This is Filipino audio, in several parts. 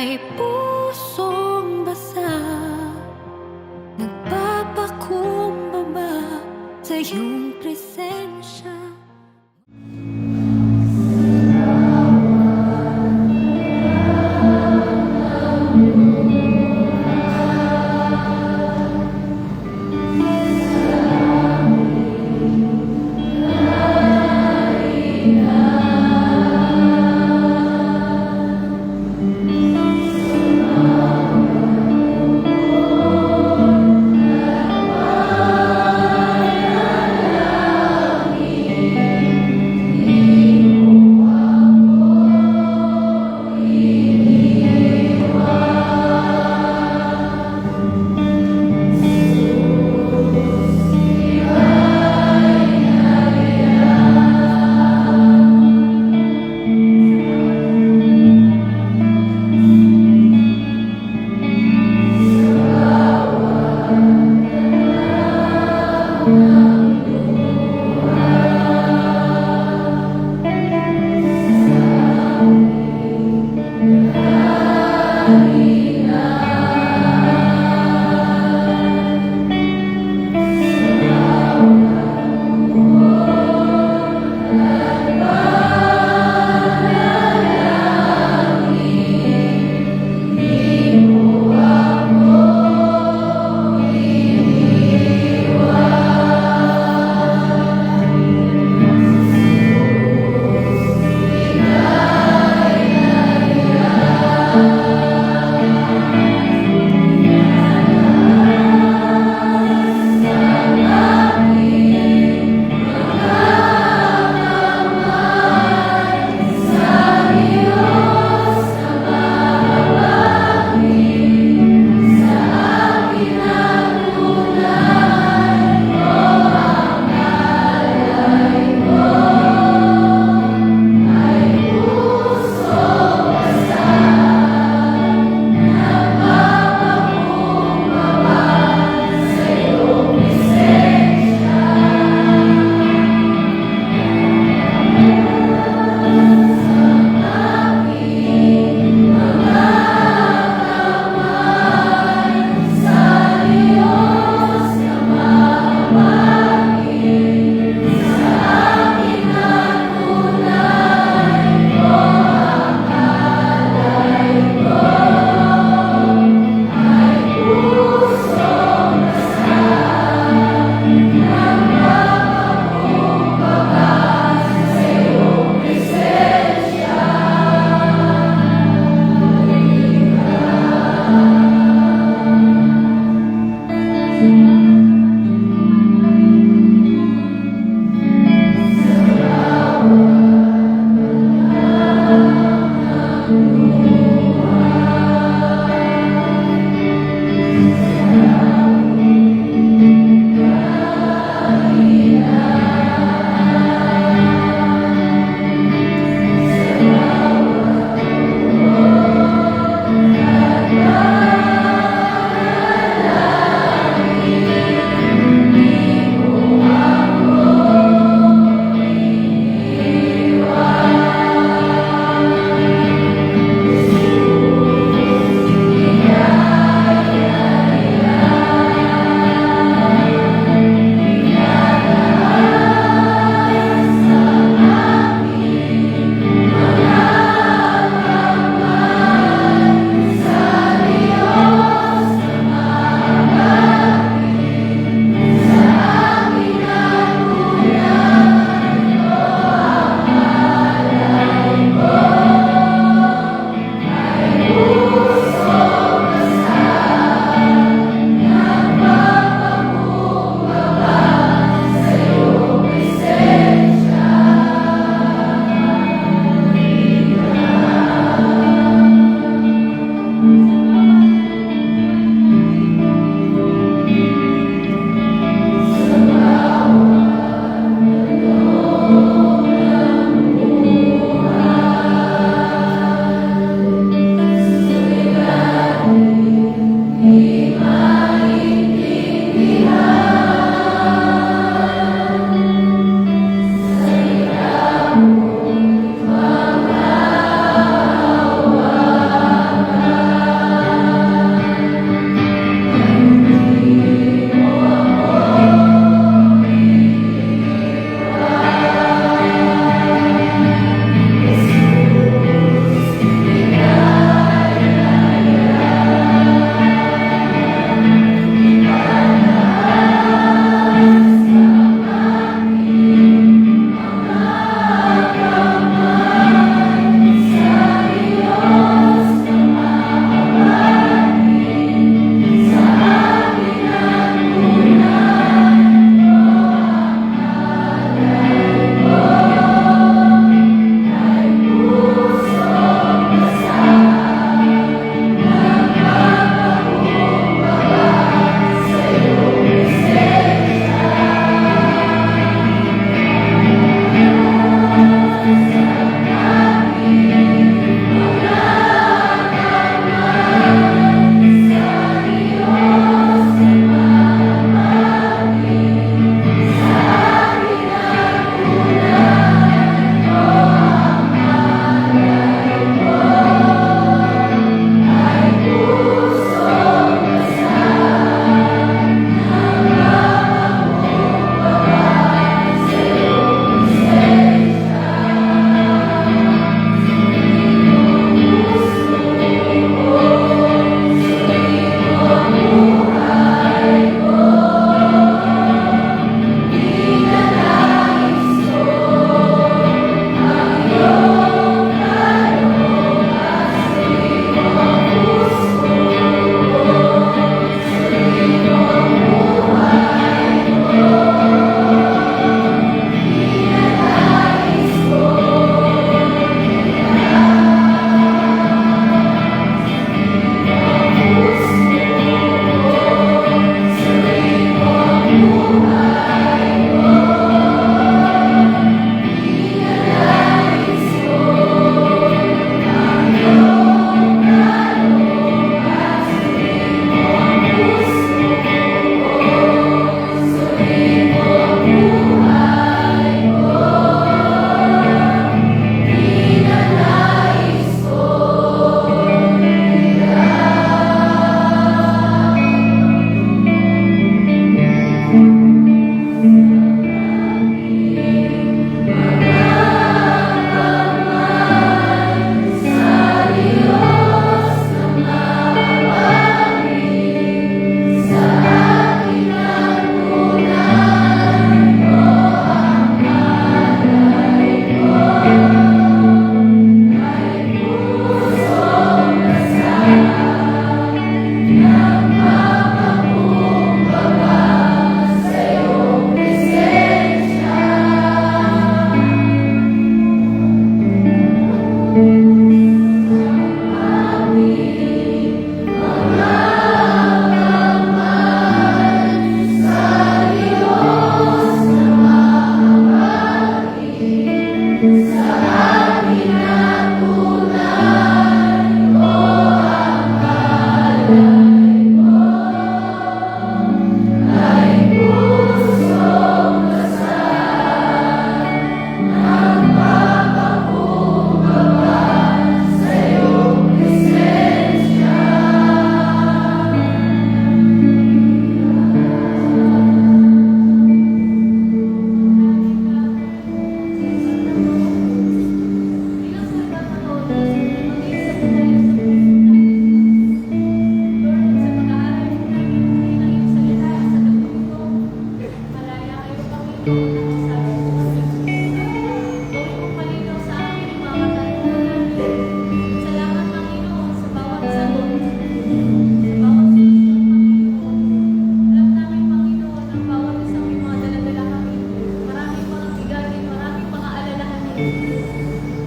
may pusong basa, nagpapakumbaba sa iyong presensya.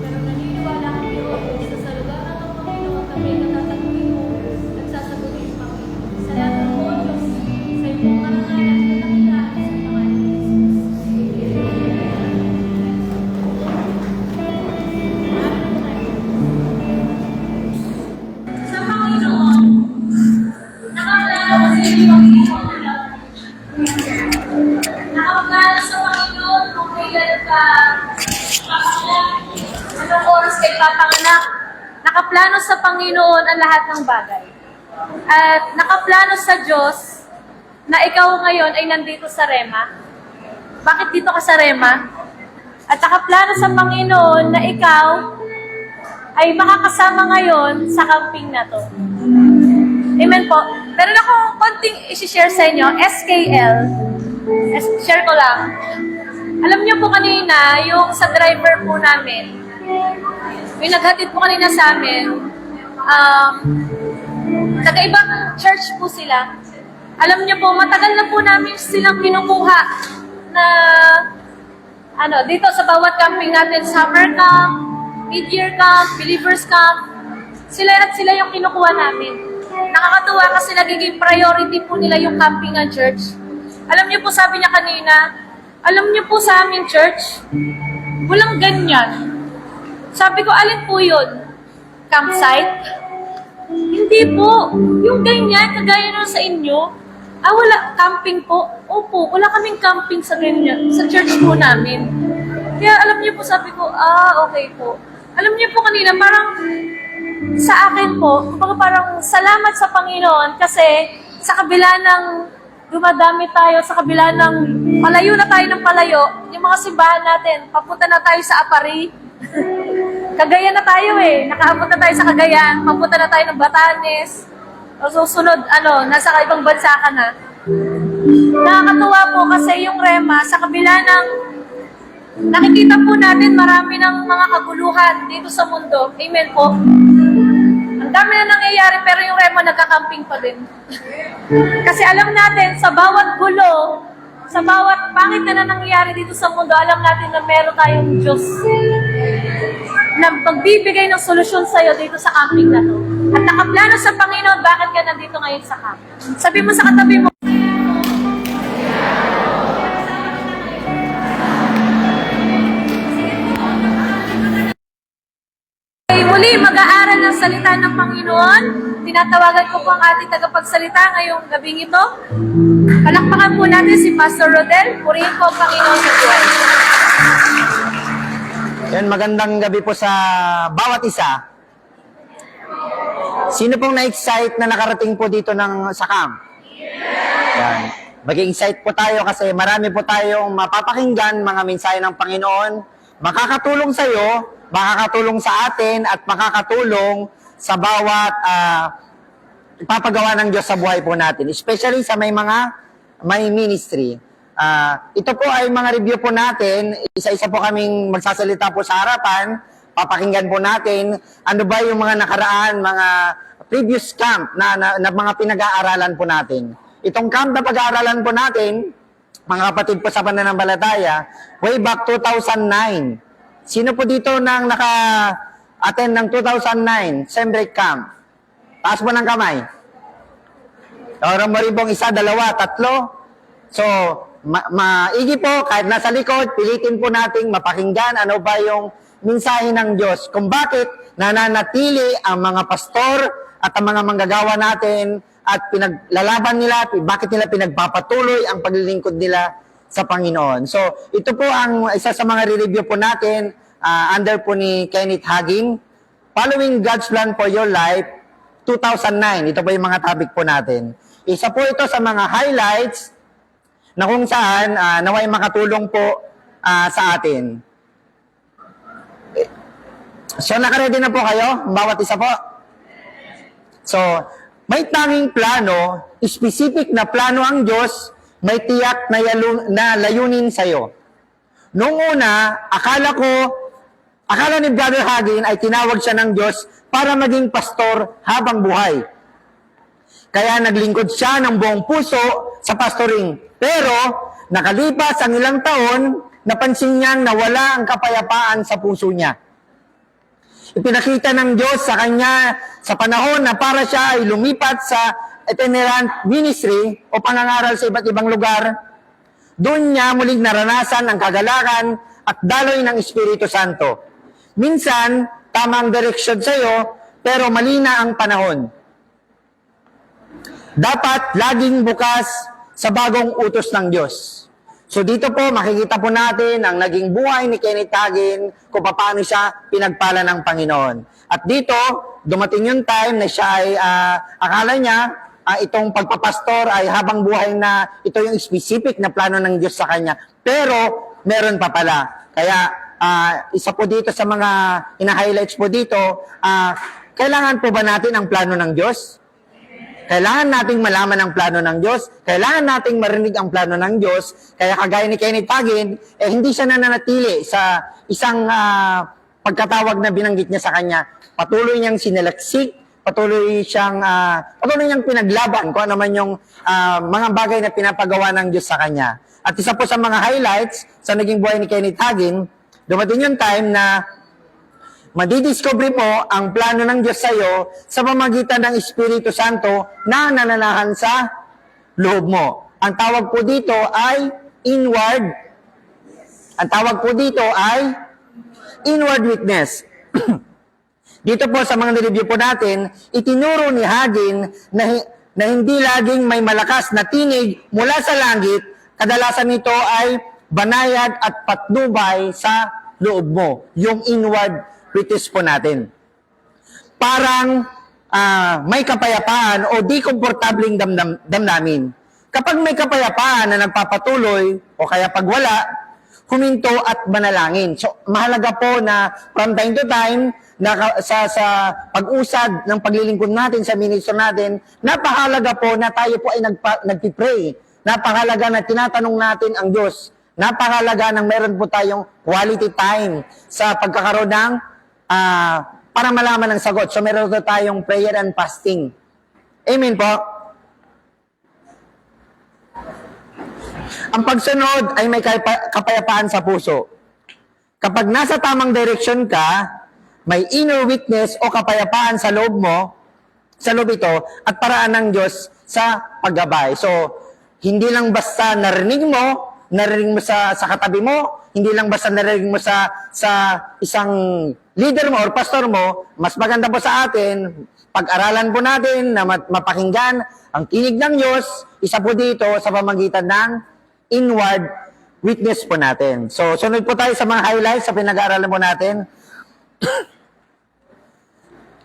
Pero naniniwala kami sa lugar na ito, Panginoon, kami natatanggapin mo, nagsasagutin, Panginoon. Salamat po, Diyos, sa iyong marangalan at kakilaan sa pangalan ni Jesus. Sa Panginoon, nakaplano kasi yung nakaplano sa Panginoon kung kailan ka anong oras kay papanganak. Nakaplano sa Panginoon ang lahat ng bagay. At nakaplano sa Diyos na ikaw ngayon ay nandito sa Rema. Bakit dito ka sa Rema? At nakaplano sa Panginoon na ikaw ay makakasama ngayon sa camping na to. Amen po. Meron akong konting isi-share sa inyo, SKL. Share ko lang. Alam niyo po kanina, yung sa driver po namin, yung naghatid po kanina sa amin, taga-ibang church po sila. Alam niyo po, matagal na po namin silang kinukuha na dito sa bawat camping natin, summer camp, mid-year camp, believers camp, sila yung kinukuha namin. Nakakatuwa kasi nagiging priority po nila yung camping ng church. Alam niyo po, sabi niya kanina, alam niyo po sa aming church, walang ganyan. Sabi ko, alin po yun? Campsite? Hindi po. Yung ganyan, kagaya nun sa inyo. Wala. Camping po. Opo, wala kaming camping sa ganyan. Sa church po namin. Kaya alam niyo po, sabi ko, okay po. Alam niyo po kanina, parang sa akin po, parang salamat sa Panginoon kasi sa kabila ng dumadami tayo, sa kabila ng palayo na tayo ng palayo, yung mga simbahan natin, papunta na tayo sa Apari. Cagayan na tayo nakaabot na tayo sa Cagayan, papunta na tayo ng Batanes, o susunod, nasa ibang bansa ka na. Nakakatuwa po kasi yung Rema, sa kabila ng nakikita po natin marami ng mga kaguluhan dito sa mundo. Amen po. Ang dami na nangyayari pero yung Rema nagkakamping pa din. Kasi alam natin, sa bawat gulo, sa bawat pangit na nangyayari dito sa mundo, alam natin na meron tayong Diyos na magbibigay ng solusyon sa'yo dito sa camping na to. At nakaplano sa Panginoon, bakit ka nandito ngayon sa camp? Sabi mo sa katabi mo, muli, mag-aaral ng salita ng Panginoon. Tinatawagan ko po ang ating tagapagsalita ngayong gabing ito. Palakpakan po natin si Pastor Rodel. Purihin po ang Panginoon sa buhay. Yan, magandang gabi po sa bawat isa. Sino pong na-excite na nakarating po dito sa camp? Yan. Mag-excite po tayo kasi marami po tayong mapapakinggan mga mensahe ng Panginoon. Makakatulong sa iyo, makakatulong sa atin, at makakatulong sa bawat ipapagawa ng Diyos sa buhay po natin. Especially sa may ministry. Ito po ay mga review po natin. Isa-isa po kaming magsasalita po sa harapan. Papakinggan po natin ano ba yung mga nakaraan, mga previous camp na mga pinag-aaralan po natin. Itong camp na pag-aaralan po natin, mga kapatid po sa pananampalataya, way back 2009. Sino po dito nang nag-attend ng 2009 Sembrek Camp? Taas mo ng kamay. Orang mo rin pong isa, dalawa, tatlo. So, maigi po, kahit nasa likod, pilitin po nating mapakinggan ano ba yung mensahe ng Diyos. Kung bakit nananatili ang mga pastor at ang mga manggagawa natin at pinaglalaban nila, bakit nila pinagpapatuloy ang paglilingkod nila sa Panginoon. So, ito po ang isa sa mga re-review po natin under po ni Kenneth Hagin. Following God's Plan for Your Life, 2009. Ito po yung mga topic po natin. Isa po ito sa mga highlights na kung saan naway makatulong po sa atin. So, nakaredy na po kayo? Bawat isa po? So, may tanging plano, specific na plano ang Diyos, may tiyak na layunin sa'yo. Noong una, akala ni Brother Hagin ay tinawag siya ng Diyos para maging pastor habang buhay. Kaya naglingkod siya ng buong puso sa pastoring. Pero, nakalipas ang ilang taon, napansin niyang nawala ang kapayapaan sa puso niya. Ipinakita ng Diyos sa kanya sa panahon na para siya ay lumipat sa itinerant ministry o pangangaral sa iba't ibang lugar. Doon niya muling naranasan ang kagalakan at daloy ng Espiritu Santo. Minsan, tama ang direksyon sa iyo, pero mali na ang panahon. Dapat laging bukas sa bagong utos ng Diyos. So dito po, makikita po natin ang naging buhay ni Kenneth Hagin kung paano siya pinagpala ng Panginoon. At dito, dumating yung time na siya ay, akala niya, itong pagpapastor ay habang buhay na ito yung specific na plano ng Diyos sa kanya. Pero, meron pa pala. Kaya, isa po dito sa mga ina-highlights po dito, kailangan po ba natin ang plano ng Diyos? Kailangan nating malaman ang plano ng Diyos. Kailangan nating marinig ang plano ng Diyos. Kaya kagaya ni Kenneth Hagin, hindi siya nananatili sa isang pagkatawag na binanggit niya sa kanya. Patuloy niyang sinalaksik, patuloy niyang pinaglaban kung ano man yung mga bagay na pinapagawa ng Diyos sa kanya. At isa po sa mga highlights sa naging buhay ni Kenneth Hagin, dumating yung time na madidiscover mo ang plano ng Diyos sa iyo sa pamamagitan ng Espiritu Santo na nananahan sa loob mo. Ang tawag po dito ay inward. Ang tawag po dito ay inward witness. Dito po sa mga nireview po natin, itinuro ni Hagin na hindi laging may malakas na tinig mula sa langit, kadalasan nito ay banayad at patnubay sa loob mo. Yung inward witness po natin. Parang may kapayapaan o di komportabling damdamin. Kapag may kapayapaan na nagpapatuloy o kaya pag wala, huminto at manalangin. So, mahalaga po na from time to time, sa pag-usad ng paglilingkod natin sa ministry natin, napakahalaga po na tayo po ay nagpipray. Napakahalaga na tinatanong natin ang Diyos. Napakahalaga na meron po tayong quality time sa pagkakaroon ng para malaman ang sagot. So, meron po tayong prayer and fasting. Amen po. Ang pagsunod ay may kapayapaan sa puso. Kapag nasa tamang direksyon ka, may inner witness o kapayapaan sa loob mo, sa loob ito, at paraan ng Diyos sa paggabay. So, hindi lang basta narinig mo sa katabi mo, hindi lang basta narinig mo sa isang leader mo or pastor mo, mas maganda po sa atin, pag-aralan po natin na mapakinggan ang tinig ng Diyos, isa po dito sa pamagitan ng inward witness po natin. So, sunod po tayo sa mga highlights sa pinag-aaralan po natin.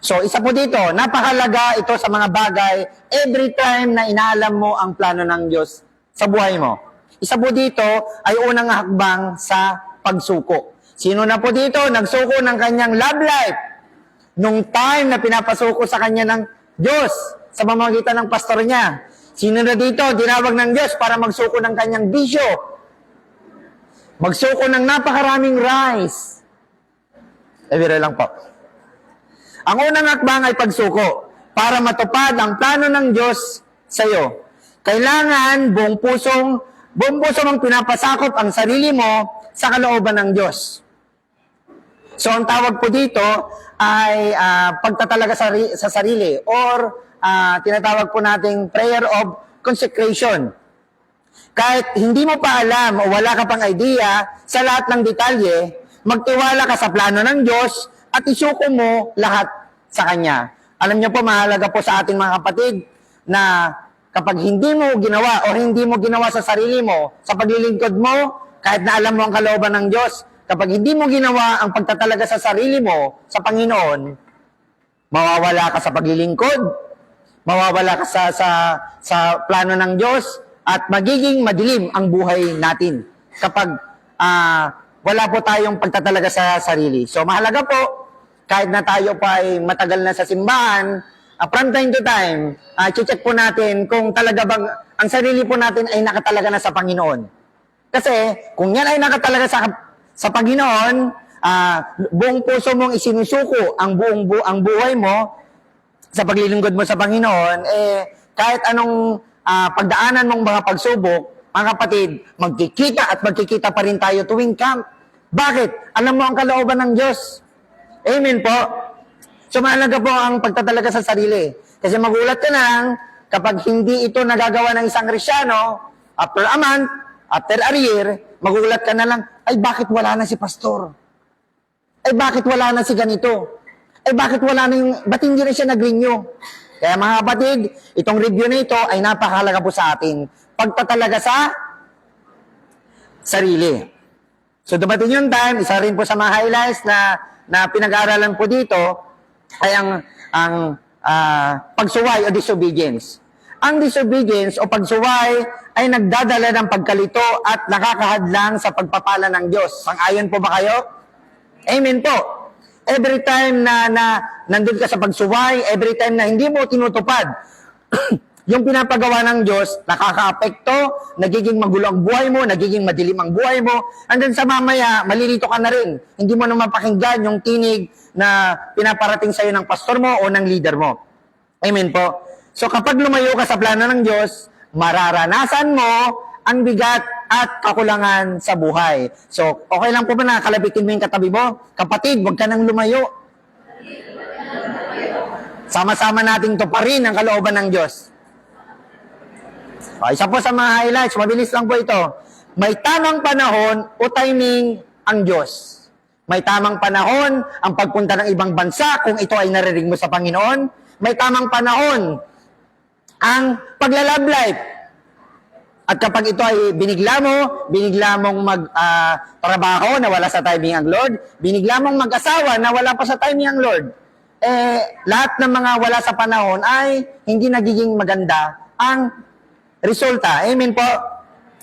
So, isa po dito, napakalaga ito sa mga bagay every time na inaalam mo ang plano ng Diyos sa buhay mo. Isa po dito ay unang hakbang sa pagsuko. Sino na po dito nagsuko ng kanyang love life nung time na pinapasuko sa kanya ng Diyos sa pamamagitan ng pastor niya? Sino na dito tinawag ng Diyos para magsuko ng kanyang bisyo? Magsuko ng napakaraming rice. Biro lang po. Ang unang hakbang ay pagsuko para matupad ang plano ng Diyos sa iyo. Kailangan buong puso mong pinapasakop ang sarili mo sa kalooban ng Diyos. So, ang tawag po dito ay pagtatalaga sa sarili or tinatawag po nating prayer of consecration. Kahit hindi mo pa alam o wala ka pang idea sa lahat ng detalye, magtiwala ka sa plano ng Diyos at isuko mo lahat sa Kanya. Alam niyo po, mahalaga po sa ating mga kapatid na kapag hindi mo ginawa o hindi mo ginawa sa sarili mo, sa paglilingkod mo, kahit na alam mo ang kalooban ng Diyos, kapag hindi mo ginawa ang pagtatalaga sa sarili mo, sa Panginoon, mawawala ka sa paglilingkod, mawawala ka sa plano ng Diyos, at magiging madilim ang buhay natin kapag wala po tayong pagtatalaga sa sarili. So mahalaga po, kahit na tayo pa ay matagal na sa simbahan, from time to time, check po natin kung talaga bang ang sarili po natin ay nakatalaga na sa Panginoon. Kasi kung yan ay nakatalaga sa Panginoon, buong puso mong isinusuko ang buhay mo sa paglilingkod mo sa Panginoon, kahit anong pagdaanan mong mga pagsubok, mga kapatid, magkikita pa rin tayo tuwing camp. Bakit? Alam mo ang kalooban ng Diyos. Amen po. So mahalaga po ang pagtatalaga sa sarili. Kasi magulat ka lang kapag hindi ito nagagawa ng isang Kristyano, after a month, after a year, magulat ka na lang, ay bakit wala na si pastor? Ay bakit wala na si ganito? Ay bakit ba't hindi na siya nag-renew? Kaya mga kapatid, itong review na ito ay napakahalaga po sa atin. Pagtatalaga sa sarili. So dumating yung time, isa rin po sa mga highlights na pinag-aaralan po dito, ay ang pagsuway o disobedience. Ang disobedience o pagsuway ay nagdadala ng pagkalito at nakakahadlang sa pagpapala ng Diyos. Sang-ayon po ba kayo? Amen po. Every time na nandun ka sa pagsuway, every time na hindi mo tinutupad yung pinapagawa ng Diyos, nakaka-apekto, nagiging magulo ang buhay mo, nagiging madilim ang buhay mo, and then sa mamaya, malilito ka na rin. Hindi mo naman pakinggan yung tinig na pinaparating sa'yo ng pastor mo o ng leader mo. Amen po. So kapag lumayo ka sa plano ng Diyos, mararanasan mo ang bigat at kakulangan sa buhay. So, okay lang po ba na kalabitin mo yung katabi mo? Kapatid, huwag ka nang lumayo. Sama-sama nating tuparin ang kalooban ng Diyos. Isa po sa mga highlights, mabilis lang po ito. May tamang panahon o timing ang Diyos. May tamang panahon ang pagpunta ng ibang bansa kung ito ay narinig mo sa Panginoon. May tamang panahon ang pagla-love life. At kapag ito ay binigla mong magtrabaho na wala sa timing ang Lord, binigla mong mag-asawa na wala pa sa timing ang Lord, lahat ng mga wala sa panahon ay hindi nagiging maganda ang resulta. Amen po.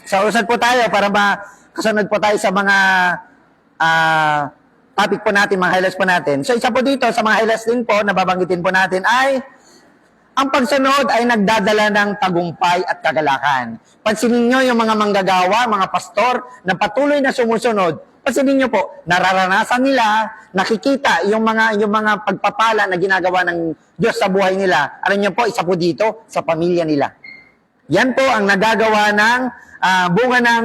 So, usad po tayo para makasunod po tayo sa mga topic po natin, mga highlights po natin. So, isa po dito sa mga highlights din po na babanggitin po natin ay ang pagsunod ay nagdadala ng tagumpay at kagalakan. Pansinin nyo yung mga manggagawa, mga pastor na patuloy na sumusunod. Pansinin nyo po, nararanasan nila, nakikita yung mga pagpapala na ginagawa ng Diyos sa buhay nila. Alam nyo po, isa po dito, sa pamilya nila. Yan po ang nagagawa ng bunga ng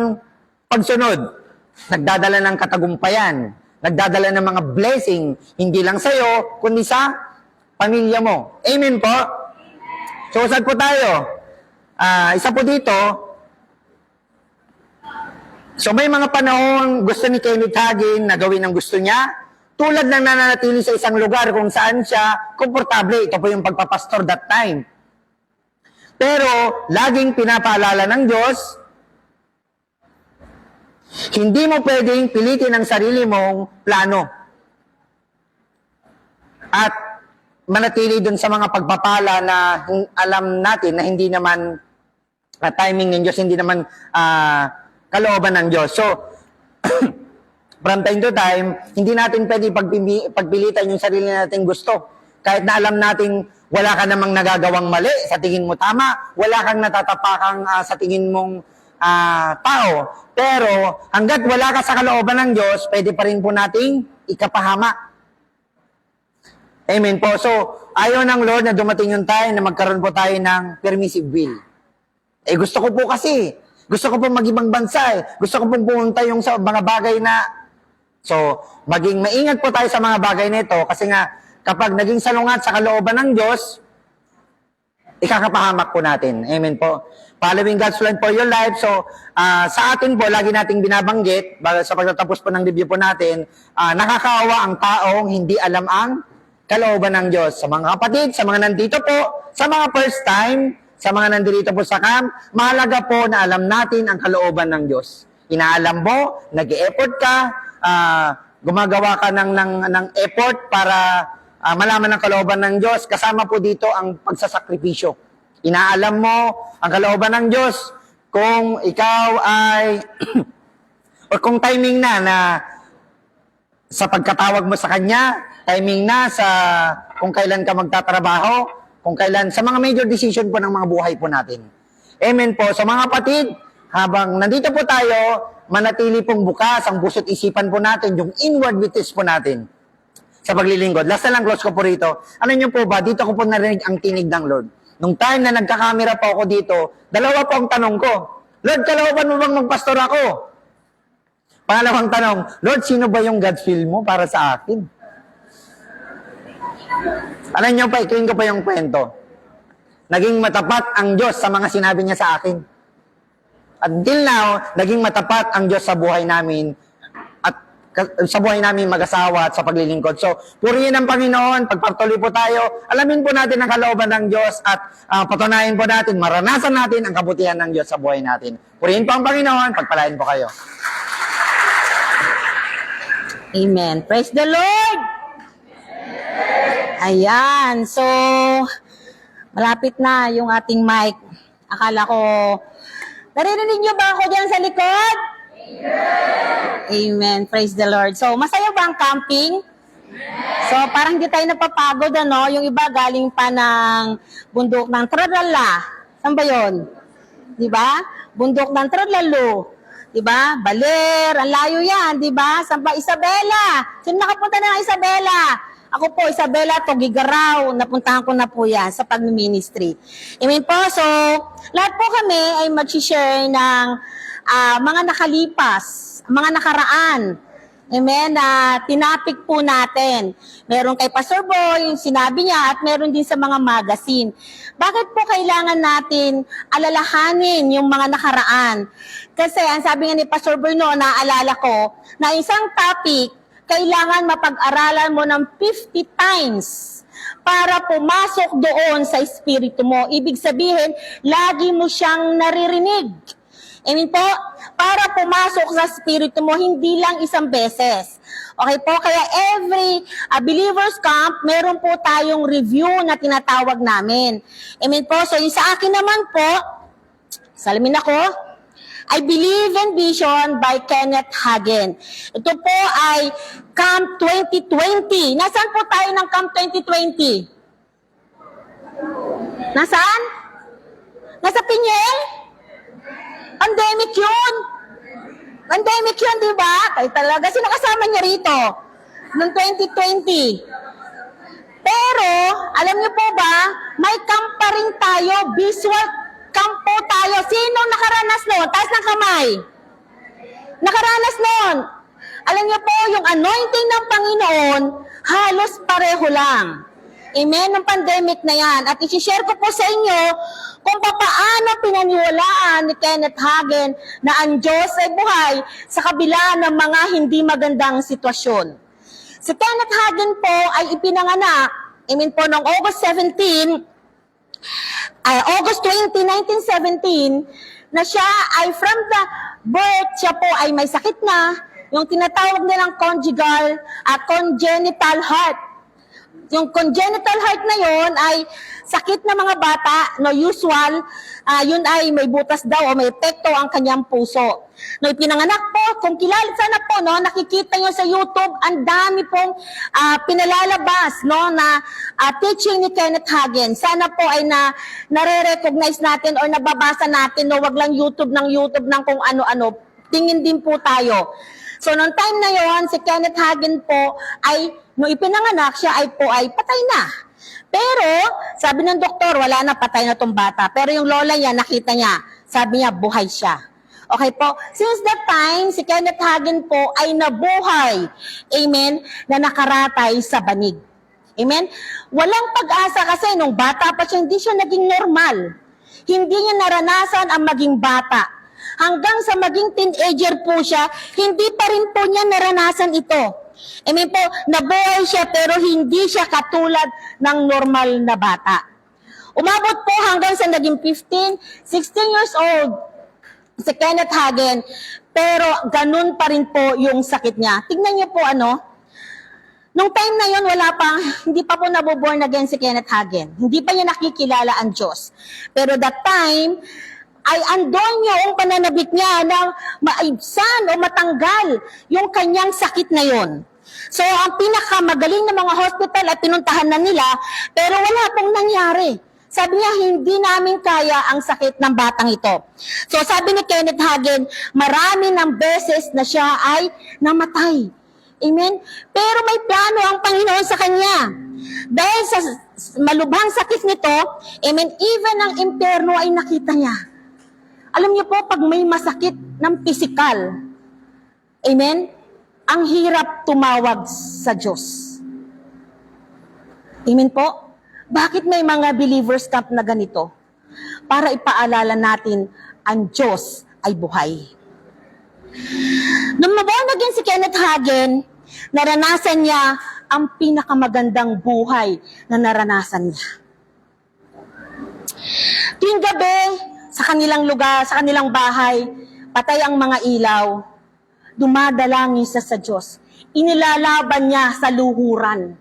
pagsunod. Nagdadala ng katagumpayan. Nagdadala ng mga blessing, hindi lang sa'yo, kundi sa pamilya mo. Amen po. So, saan po tayo? Isa po dito. So, may mga panahon gusto ni Kenneth Hagin na gawin ang gusto niya. Tulad ng nananatili sa isang lugar kung saan siya komportable. Ito po yung pagpapastor that time. Pero, laging pinapaalala ng Diyos, hindi mo pwedeng pilitin ang sarili mong plano. At manatili dun sa mga pagpapala na alam natin na hindi naman timing ng Diyos, hindi naman kalooban ng Diyos. So, from time to time, hindi natin pwede pagpilitan yung sarili nating gusto. Kahit na alam natin wala ka namang nagagawang mali, sa tingin mo tama, wala kang natatapakang sa tingin mong tao. Pero hanggat wala ka sa kalooban ng Diyos, pwede pa rin po nating ikapahama. Amen po. So, ayaw ng Lord na dumating yung time na magkaroon po tayo ng permissive will. Gusto ko po kasi. Gusto ko po mag-ibang bansa. Gusto ko po pumunta yung sa mga bagay na So, maging maingat po tayo sa mga bagay nito kasi nga, kapag naging salungat sa kalooban ng Diyos, ikakapahamak po natin. Amen po. Following God's plan for your life. So, sa atin po, lagi nating binabanggit, sa pagtatapos po ng review po natin, nakakaawa ang taong hindi alam ang kalooban ng Diyos. Sa mga kapatid, sa mga nandito po, sa mga first time, sa mga nandito po sa camp, mahalaga po na alam natin ang kalooban ng Diyos. Inaalam mo, nag-e-effort ka, gumagawa ka ng effort para malaman ang kalooban ng Diyos. Kasama po dito ang pagsasakripisyo. Inaalam mo ang kalooban ng Diyos kung ikaw ay o kung timing na sa pagkatawag mo sa Kanya, timing na sa kung kailan ka magtatrabaho, kung kailan, sa mga major decision po ng mga buhay po natin. Amen po. So mga kapatid, habang nandito po tayo, manatili pong bukas ang puso't isipan po natin, yung inward witness po natin sa paglilingkod. Last na lang, close ko po rito. Ano nyo po ba? Dito ko po narinig ang tinig ng Lord. Nung time na nagkakamera po ako dito, dalawa po ang tanong ko. Lord, kalooban mo bang magpastor ako? Pangalawang tanong, Lord, sino ba yung God's will mo para sa akin? Alam nyo pa, ituwin ko pa yung kwento. Naging matapat ang Diyos sa mga sinabi niya sa akin. Until now, naging matapat ang Diyos sa buhay namin at sa buhay namin mag-asawa at sa paglilingkod. So, purihin ang Panginoon, pagpatuloy po tayo, alamin po natin ang kalooban ng Diyos at patunayan po natin, maranasan natin ang kabutihan ng Diyos sa buhay natin. Purihin po ang Panginoon, pagpalain po kayo. Amen. Praise the Lord! Ayan. So, malapit na yung ating mic. Akala ko, naririnig niyo ba ako dyan sa likod? Amen. Praise the Lord. So, masaya ba ang camping? So, parang hindi tayo napapagod, ano? Yung iba galing pa ng bundok ng Tralala. Saan ba yun? Diba? Bundok ng Tralalo. Diba? Baler, ang layo yan, diba? Saan pa? Isabela. Sino nakapunta na ng Isabela? Ako po, Isabela Togigaraw, napuntahan ko na po yan sa pag-ministry. Amen po. So, lahat po kami ay mag-share ng mga nakalipas, mga nakaraan. Amen, na tinapik po natin. Meron kay Pastor Boy, yung sinabi niya, at meron din sa mga magazine. Bakit po kailangan natin alalahanin yung mga nakaraan? Kasi, ang sabi nga ni Pastor Boy noon, naaalala ko, na isang topic, kailangan mapag-aralan mo ng 50 times para pumasok doon sa espiritu mo. Ibig sabihin, lagi mo siyang naririnig. Amen po? Para pumasok sa espiritu mo, hindi lang isang beses. Okay po? Kaya every Believers Camp, meron po tayong review na tinatawag namin. Amen po? So, yung sa akin naman po, salamin ako, I Believe in Vision by Kenneth Hagin. Ito po ay Camp 2020. Nasaan po tayo ng Camp 2020? Nasaan? Nasa Pinyel? Pandemic yun. Pandemic yun, di ba? Kaya talaga, sino kasama niya rito? Noong 2020. Pero, alam niyo po ba, may camp pa rin tayo, visual camp po tayo. Sino nakaranas noon? Taas ng kamay. Nakaranas noon. Alam niyo po, yung anointing ng Panginoon, halos pareho lang. Amen? Ng pandemic na yan. At isi-share ko po sa inyo kung paano pinaniwalaan ni Kenneth Hagin na ang Diyos ay buhay sa kabila ng mga hindi magandang sitwasyon. Si Kenneth Hagin po ay ipinanganak, amen po, noong August 20, 1917, na siya ay from the birth, siya po ay may sakit na, yung tinatawag nilang congenital heart. Yung congenital heart na yon ay sakit na mga bata, no, usual, yun ay may butas daw o may epekto ang kanyang puso. No, ipinanganak po, kung kilala sana po, no, nakikita nyo sa YouTube, ang dami pong pinalalabas, no, na teaching ni Kenneth Hagin. Sana po ay nare-recognize natin or nababasa natin, no, wag lang YouTube ng kung ano-ano. Tingin din po tayo. So, noong time na yon, si Kenneth Hagin po ay, nung ipinanganak siya ay patay na. Pero, sabi ng doktor, wala na, patay na tong bata. Pero yung lola niya, nakita niya, sabi niya, buhay siya. Okay po? Since that time, si Kenneth Hagin po ay nabuhay, amen, na nakaratay sa banig. Amen? Walang pag-asa kasi nung bata pa siya, hindi siya naging normal. Hindi niya naranasan ang maging bata. Hanggang sa maging teenager po siya, hindi pa rin po niya naranasan ito. Amen po, nabuhay siya pero hindi siya katulad ng normal na bata. Umabot po hanggang sa naging 15, 16 years old si Kenneth Hagin, pero ganun pa rin po yung sakit niya. Tignan niyo po nung time na yon hindi pa po nabuborn again si Kenneth Hagin. Hindi pa niya nakikilala ang Diyos. Pero that time, ay andon yung pananabik niya na maibsan o matanggal yung kanyang sakit na yon. So, ang pinakamagaling na mga hospital ay pinuntahan na nila, pero wala pong nangyari. Sabi niya, hindi namin kaya ang sakit ng batang ito. So, sabi ni Kenneth Hagin, marami ng beses na siya ay namatay. Amen? Pero may plano ang Panginoon sa kanya. Dahil sa malubhang sakit nito, amen, even ang impyerno ay nakita niya. Alam niyo po, pag may masakit ng pisikal, amen, ang hirap tumawag sa Diyos. Amen po? Bakit may mga believers camp na ganito? Para ipaalala natin, ang Diyos ay buhay. Nung mabuhay naging si Kenneth Hagin, naranasan niya ang pinakamagandang buhay na naranasan niya. Tuwing gabi, sa kanilang lugar, sa kanilang bahay, patay ang mga ilaw, dumadalangin siya sa Diyos. Inilalaban niya sa luhuran.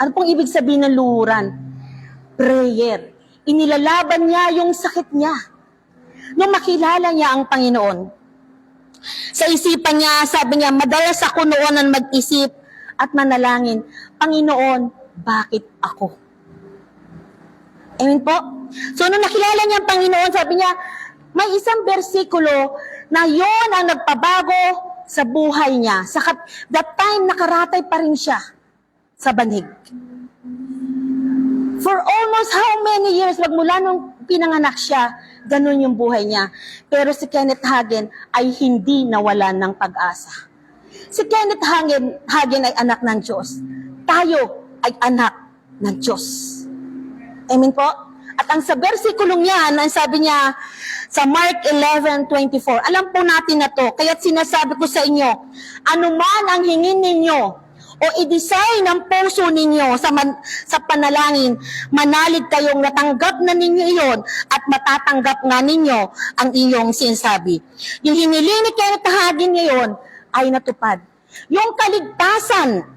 Ano pong ibig sabihin ng luhuran? Prayer. Inilalaban niya yung sakit niya. Nung makilala niya ang Panginoon, sa isipan niya, sabi niya, madalas ako noon ang mag-isip at manalangin, Panginoon, bakit ako? Amen po? So, nung nakilala niya ang Panginoon, sabi niya, may isang bersikulo na yon ang nagpabago sa buhay niya. That time, nakaratay pa rin siya sa banig. For almost how many years, magmula nung pinanganak siya, ganun yung buhay niya. Pero si Kenneth Hagin ay hindi nawalan ng pag-asa. Si Kenneth Hagin ay anak ng Diyos. Tayo ay anak ng Diyos. Amen po? At ang sa versikulong yan, ang sabi niya sa Mark 11:24, alam po natin na to, kaya't sinasabi ko sa inyo, anuman ang hingin ninyo o i-design ng puso ninyo sa panalangin, manalig kayong natanggap na ninyo iyon at matatanggap nga ninyo ang iyong sinasabi. Yung hiniling ni Kenneth Hagin ngayon ay natupad. Yung kaligtasan,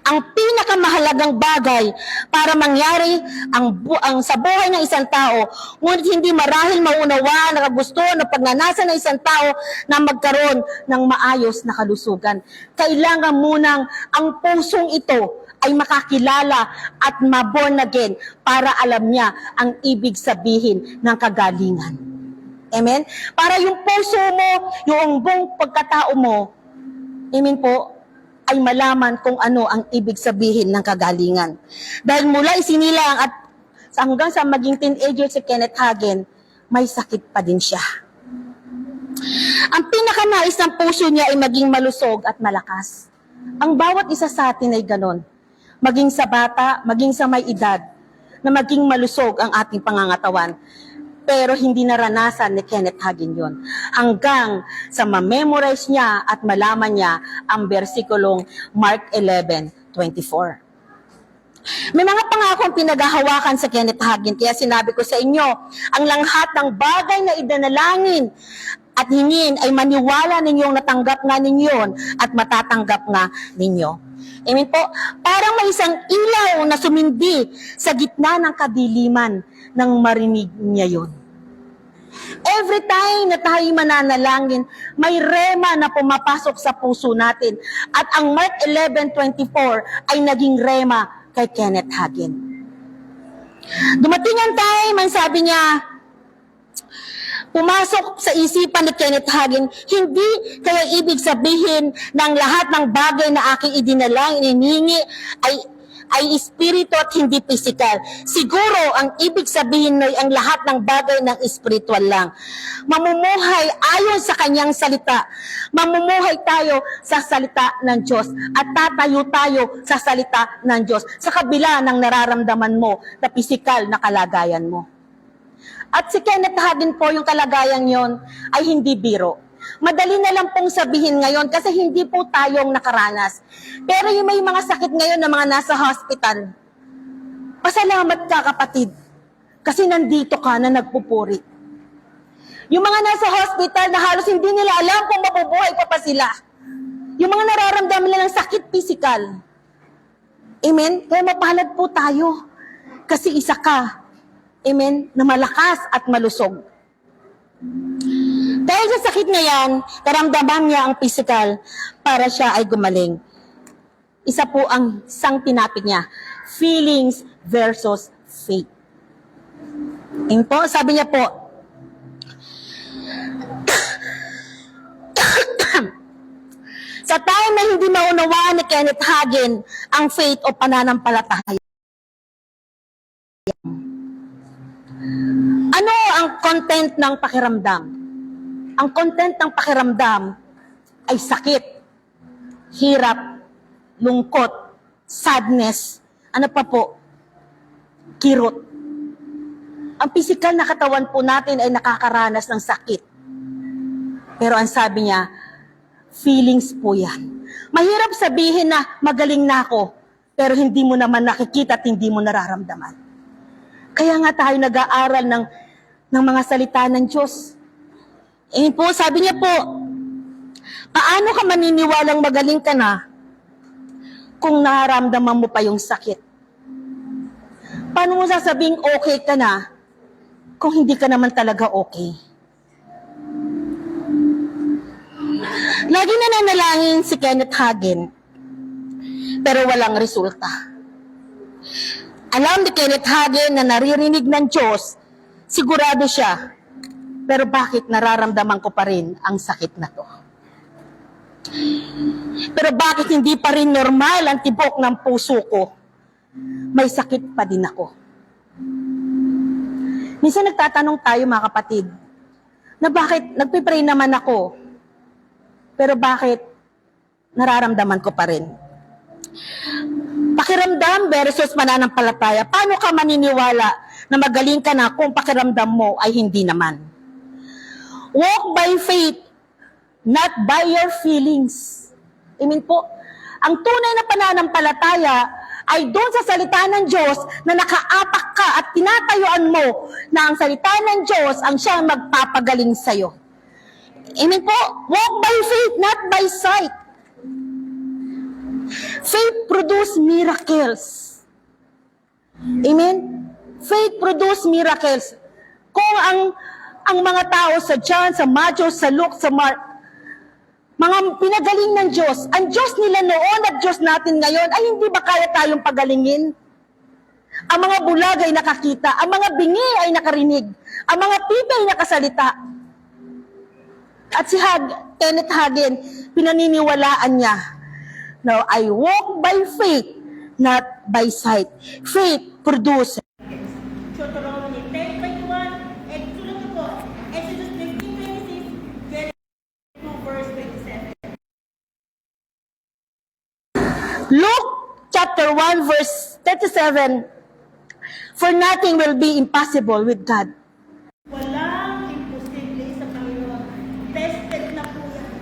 ang pinakamahalagang bagay para mangyari ang sa buhay ng isang tao, ngunit hindi marahil maunawaan na kagusto na pagnanasa ng isang tao na magkaroon ng maayos na kalusugan. Kailangan munang ang pusong ito ay makakilala at ma-born again para alam niya ang ibig sabihin ng kagalingan. Amen? Para yung puso mo, yung buong pagkatao mo, amen po, ay malaman kung ano ang ibig sabihin ng kagalingan. Dahil mula isinilang at hanggang sa maging teenager si Kenneth Hagin, may sakit pa din siya. Ang pinakanais ng puso niya ay maging malusog at malakas. Ang bawat isa sa atin ay ganon. Maging sa bata, maging sa may edad, na maging malusog ang ating pangangatawan. Pero hindi naranasan ni Kenneth Hagin yon. Hanggang sa ma-memorize niya at malaman niya ang bersikulong Mark 11:24. May mga pangakong pinaghahawakan sa Kenneth Hagin, kaya sinabi ko sa inyo, ang lahat ng bagay na idanalangin at hingin ay maniwala ninyong natanggap nga ninyo at matatanggap nga ninyo. Amen po? Parang may isang ilaw na sumindi sa gitna ng kadiliman nang marinig niya yun. Every time na tayo mananalangin, may rema na pumapasok sa puso natin. At ang Mark 11:24 ay naging rema kay Kenneth Hagin. Dumating ang time, ang sabi niya, pumasok sa isipan ni Kenneth Hagin, hindi kaya ibig sabihin ng lahat ng bagay na aking idinalangin, inihingi, ay espiritu at hindi physical. Siguro, ang ibig sabihin ay ang lahat ng bagay ng spiritual lang. Mamumuhay ayon sa kanyang salita. Mamumuhay tayo sa salita ng Diyos at tatayo tayo sa salita ng Diyos sa kabila ng nararamdaman mo na physical na kalagayan mo. At si Kenneth Hagin po, yung kalagayan yon ay hindi biro. Madali na lang pong sabihin ngayon kasi hindi po tayong nakaranas. Pero yung may mga sakit ngayon na mga nasa hospital, pasalamat ka kapatid kasi nandito ka na nagpupuri. Yung mga nasa hospital na halos hindi nila alam kung mabubuhay pa sila. Yung mga nararamdaman nila ng sakit physical. Amen? Kaya mapalad po tayo kasi isa ka, amen, na malakas at malusog. Dahil sa sakit na yan, naramdaman niya ang physical para siya ay gumaling. Isa po ang isang tinapik niya, feelings versus faith. Yun po, sabi niya po, sa time na hindi maunawaan ni Kenneth Hagin ang faith o pananampalataya. Ano ang content ng pakiramdam? Ang content ng pakiramdam ay sakit, hirap, lungkot, sadness, ano pa po? Kirot. Ang physical na katawan po natin ay nakakaranas ng sakit. Pero ang sabi niya, feelings po yan. Mahirap sabihin na magaling na ako, pero hindi mo naman nakikita at hindi mo nararamdaman. Kaya nga tayo nag-aaral ng mga salita ng Diyos. Eh po, sabi niya po, paano ka maniniwalang magaling ka na kung nararamdaman mo pa yung sakit? Paano mo sasabing okay ka na kung hindi ka naman talaga okay? Lagi nananalangin si Kenneth Hagin, pero walang resulta. Alam ni Kenneth Hagin na naririnig ng Diyos, sigurado siya, pero bakit nararamdaman ko pa rin ang sakit na to? Pero bakit hindi pa rin normal ang tibok ng puso ko? May sakit pa din ako. Minsan nagtatanong tayo mga kapatid, na bakit nagpipray naman ako, pero bakit nararamdaman ko pa rin? Pakiramdam versus pananampalataya. Paano ka maniniwala na magaling ka na kung pakiramdam mo ay hindi naman? Walk by faith, not by your feelings. Amen po. Ang tunay na pananampalataya ay doon sa salita ng Diyos na nakaapak ka at tinatayuan mo na ang salita ng Diyos ang siyang magpapagaling sa'yo. Amen po. Walk by faith, not by sight. Faith produce miracles. Amen? Faith produce miracles. Kung ang mga tao sa John, sa Matthew, sa Luke, sa Mark, mga pinagaling ng Diyos, ang Diyos nila noon at Diyos natin ngayon, ay hindi ba kaya tayong pagalingin? Ang mga bulag ay nakakita, ang mga bingi ay nakarinig, ang mga pipi ay nakasalita. At si Kenneth Hagin, pinaniniwalaan niya, now, I walk by faith, not by sight. Faith produces. Deuteronomy 10:21, and sulat ko po, Exodus 15:26, Genesis 2 verse 27. Luke chapter 1 verse 37, for nothing will be impossible with God. Walang imposible sa Panginoon. Tested na po yan.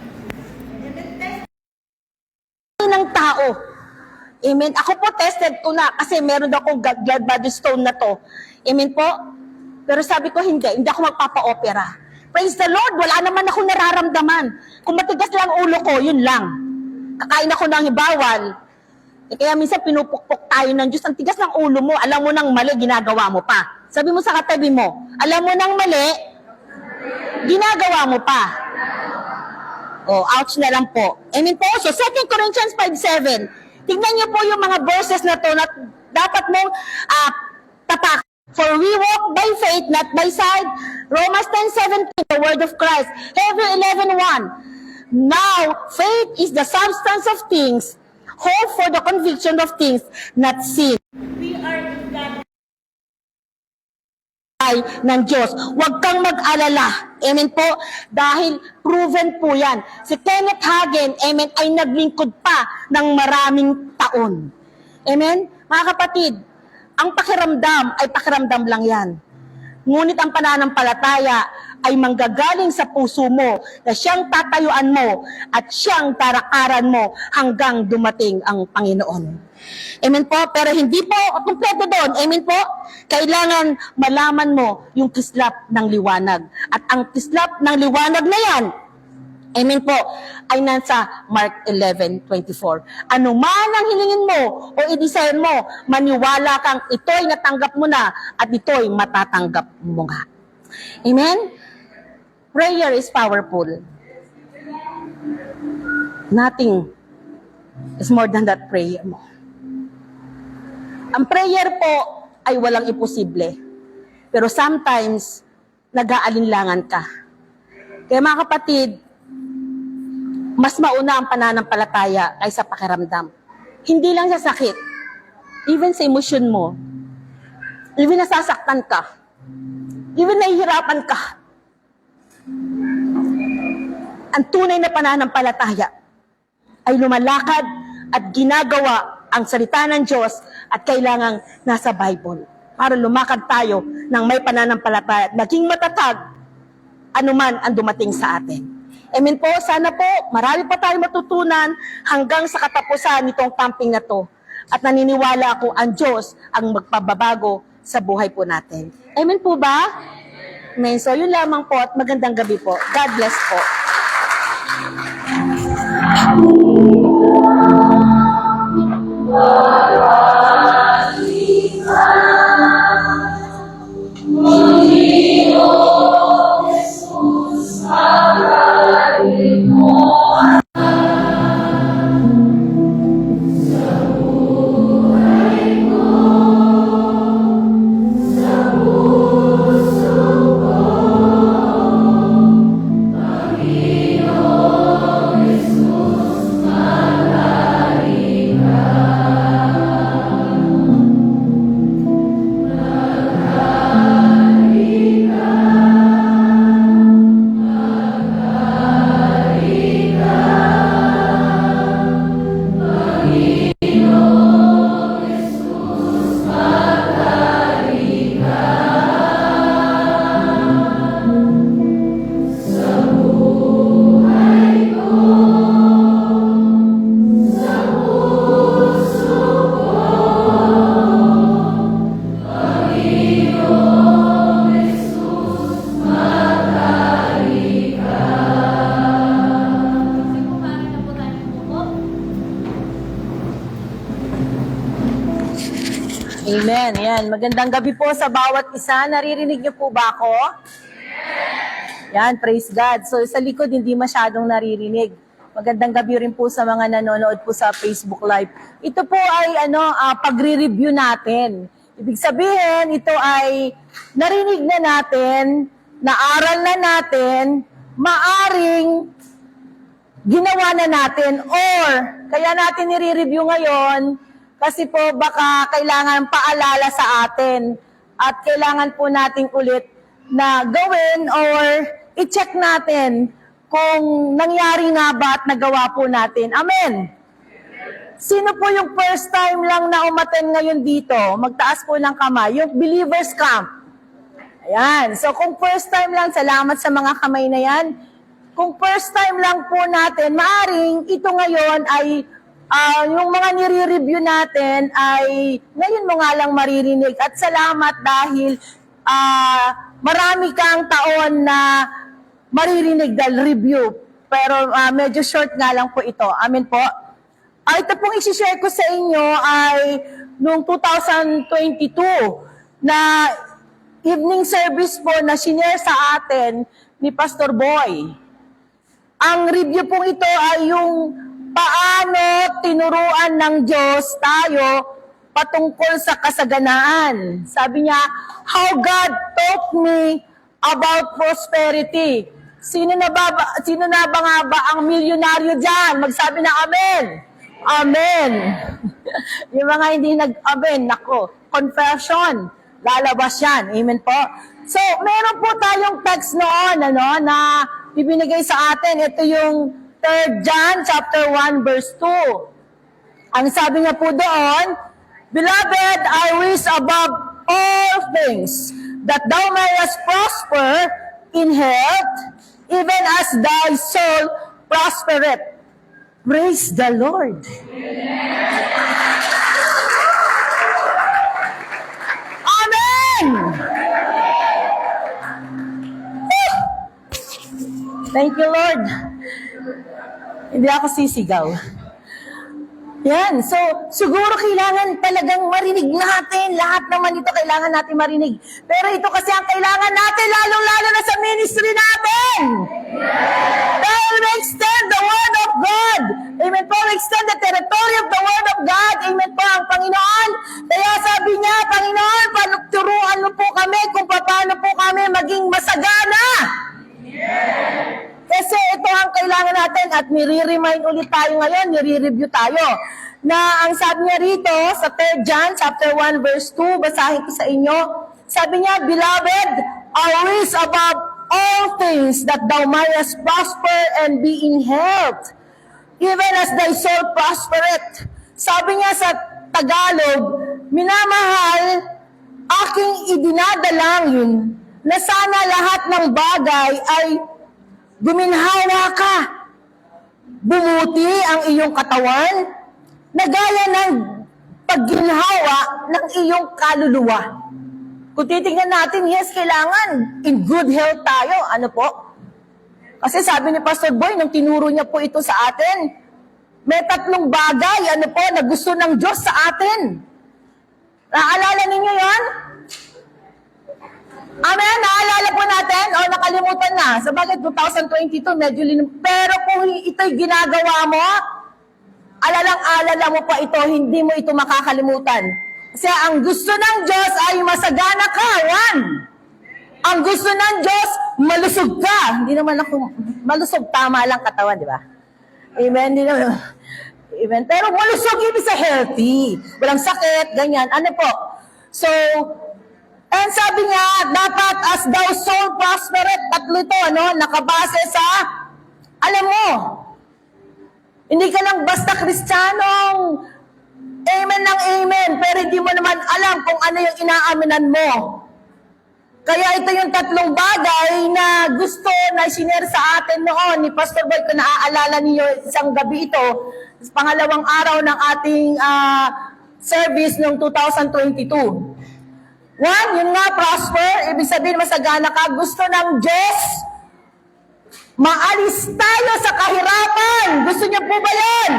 And then tested Ng tao. Amen. Ako po tested ko na kasi meron akong blood body stone na to. Amen po. Pero sabi ko hindi ako magpapa-opera. Praise the Lord, wala naman ako nararamdaman. Kung matigas lang ulo ko, yun lang. Kakain ako ng bawal. Kaya minsan pinupukpok tayo ng Diyos. Ang tigas ng ulo mo, alam mo nang mali, ginagawa mo pa. Sabi mo sa katabi mo, alam mo nang mali, ginagawa mo pa. Oh, ouch na lang po. Amen po. So, 2 Corinthians 5:7. Tingnan niyo po yung mga verses na to na dapat mong tapak. For we walk by faith, not by sight. Romans 10:17, the word of Christ. Hebrews 11:1. Now, faith is the substance of things Hope for the conviction of things not seen. We are in God. Ay ng Diyos. Huwag kang mag-alala. Amen po. Dahil proven po yan. Si Kenneth Hagin, amen, ay naglingkod pa ng maraming taon. Amen? Mga kapatid, ang pakiramdam ay pakiramdam lang yan. Ngunit ang pananampalataya ay manggagaling sa puso mo na siyang tatayuan mo at siyang tarakaran mo hanggang dumating ang Panginoon. Amen po? Pero hindi po kumpleto doon. Amen po? Kailangan malaman mo yung kislap ng liwanag. At ang kislap ng liwanag na yan, amen po, ay nasa Mark 11:24. Ano man ang hilingin mo o i-desire mo, maniwala kang ito'y natanggap mo na at ito'y matatanggap mo nga. Amen? Prayer is powerful. Nothing is more than that prayer mo. Ang prayer po ay walang imposible. Pero sometimes, nag-aalinlangan ka. Kaya mga kapatid, mas mauna ang pananampalataya kaysa pakiramdam. Hindi lang sa sakit. Even sa emosyon mo. Even nasasaktan ka. Even nahihirapan ka. Ang tunay na pananampalataya ay lumalakad at ginagawa ang salita ng Diyos at kailangang nasa Bible para lumakad tayo ng may pananampalataya at maging matatag anuman ang dumating sa atin. Amen po, sana po marami pa tayong matutunan hanggang sa katapusan nitong camping na to. At naniniwala ako ang Diyos ang magpababago sa buhay po natin. Amen po ba? Amen. So yun lamang po at magandang gabi po. God bless po. Amen. Yan. Magandang gabi po sa bawat isa. Naririnig niyo po ba ako? Yan. Praise God. So sa likod, hindi masyadong naririnig. Magandang gabi rin po sa mga nanonood po sa Facebook Live. Ito po ay pagre-review natin. Ibig sabihin, ito ay narinig na natin, naaral na natin, maaring ginawa na natin or kaya natin nire-review ngayon kasi po baka kailangan paalala sa atin at kailangan po nating ulit na gawin or i-check natin kung nangyari nga ba at nagawa po natin. Amen. Sino po yung first time lang na umattend ngayon dito? Magtaas po ng kamay. Yung Believers Camp. Ayan. So kung first time lang, salamat sa mga kamay na yan. Kung first time lang po natin, maaring ito ngayon ay yung mga nire-review natin ay ngayon mo nga lang maririnig. At salamat dahil marami kang taon na maririnig dahil review. Pero medyo short nga lang po ito. Amen po. Ito pong isi-share ko sa inyo ay noong 2022 na evening service po na sinare sa atin ni Pastor Boy. Ang review pong ito ay yung paano tinuruan ng Diyos tayo patungkol sa kasaganaan. Sabi niya, how God taught me about prosperity. Sino na ba nga ba ang milyonaryo dyan? Magsabi na amen. Amen. Yung mga hindi nag-amen, nako, confession, lalabas yan. Amen po. So, meron po tayong text noon, na ibinigay sa atin. Ito yung 3 John chapter 1 verse 2. Ang sabi niya po doon, Beloved, I wish above all things that thou mayest prosper in health, even as thy soul prospereth. Praise the Lord. Amen! Whew! Thank you, Lord. Hindi ako sisigaw. Yan. So, siguro kailangan talagang marinig natin. Lahat naman ito kailangan natin marinig. Pero ito kasi ang kailangan natin, lalong-lalo na sa ministry natin. Dahil we extend the Word of God. Amen po. We extend the territory of the Word of God. Amen po ang Panginoon. Kaya sabi niya, Panginoon, turuan mo po kami kung paano po kami maging masagana. Kasi ito ang kailangan natin at nire-remind ulit tayo ngayon, nire-review tayo. Na ang sabi niya rito sa 3 John chapter 1 verse 2, basahin ko sa inyo. Sabi niya, Beloved, I wish above all things that thou mayest prosper and be in health, even as thy soul prospereth. Sabi niya sa Tagalog, minamahal, aking idinadalangin na sana lahat ng bagay ay guminhawa ka. Bumuti ang iyong katawan na gaya ng pagginhawa ng iyong kaluluwa. Kung titingnan natin, yes, kailangan in good health tayo. Ano po? Kasi sabi ni Pastor Boy, nung tinuro niya po ito sa atin, may 3 bagay, na gusto ng Diyos sa atin. Naalala ninyo yan? Amen? Naalala po natin? O nakalimutan na? Sa bagay 2022, medyo pero kung ito'y ginagawa mo, alalang-alala mo pa ito, hindi mo ito makakalimutan. Kasi ang gusto ng Diyos ay masagana ka, one. Ang gusto ng Diyos, malusog ka. Hindi naman ako, malusog, tama lang katawan, di ba? Amen? Hindi naman. Amen? Pero malusog, ibig sa healthy. Walang sakit, ganyan. Ano po? So, and sabi niya, dapat as thou soul prospereth, 3 ito, nakabase sa, alam mo, hindi ka lang basta Kristiyanong amen ng amen, pero hindi mo naman alam kung ano yung inaaminan mo. Kaya ito yung 3 bagay na gusto na sinare sa atin noon ni Pastor Boy. Kung naaalala niyo, isang gabi ito, pangalawang araw ng ating service noong 2022. 1, yun nga, prosper, ibig sabihin masagana ka, gusto ng Diyos, maalis tayo sa kahirapan. Gusto niya po ba yan?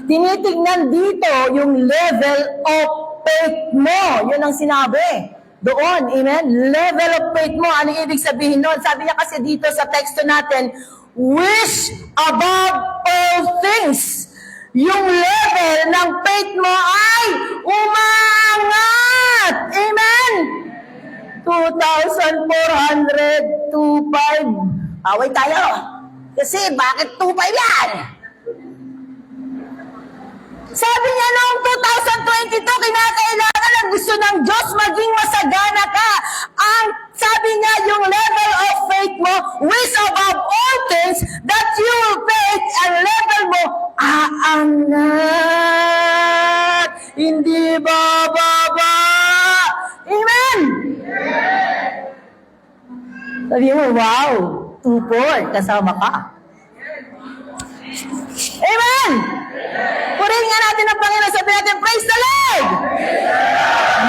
Tinitingnan dito yung level of faith mo. Yun ang sinabi. Doon, amen? Level of faith mo. Ano ibig sabihin nun? Sabi niya kasi dito sa teksto natin, wish above all things. Yung level ng faith mo ay umangat. Amen? 2,400, 2,500. Away tayo. Kasi bakit 2,500 yan? Sabi niya noong 2022, kinakailangan ang gusto ng Diyos maging masagana ka. Ang sabi niya, yung level of faith mo, wish above all things that your faith and level mo aangat. Hindi bababa. Amen? Sabi mo, wow, 2,400, kasama ka. Amen! Purihin nga natin ang Panginoon. Sabi natin, praise the Lord!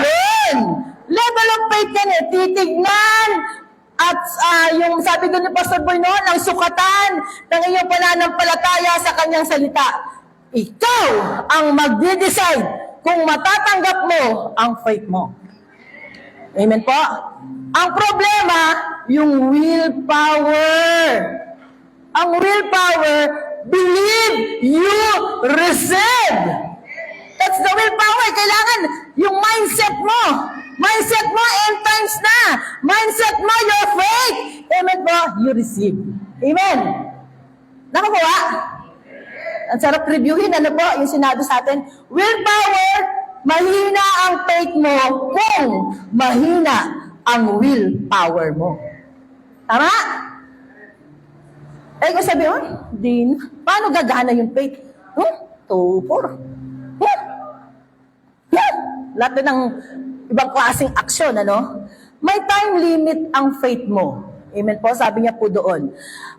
Yun! Level of faith yan titignan. At yung sabi doon ni Pastor Boy noon, ang sukatan ng iyong pananampalataya sa kanyang salita. Ikaw ang magde-decide kung matatanggap mo ang faith mo. Amen po? Ang problema, yung willpower. Ang willpower, believe you receive. That's the willpower. Kailangan yung mindset mo. Mindset mo, end times na. Mindset mo, your faith. Amen po, you receive. Amen. Nakakuha? Ang sarap reviewin, ano po, yung sinabi sa atin, willpower, mahina ang faith mo kung mahina ang willpower mo. Tama? Eh, kung sabi, din, paano gagana yung faith? 2, 4. Yan! Lahat na ng ibang klaseng aksyon, ano? May time limit ang faith mo. Amen po, sabi niya po doon.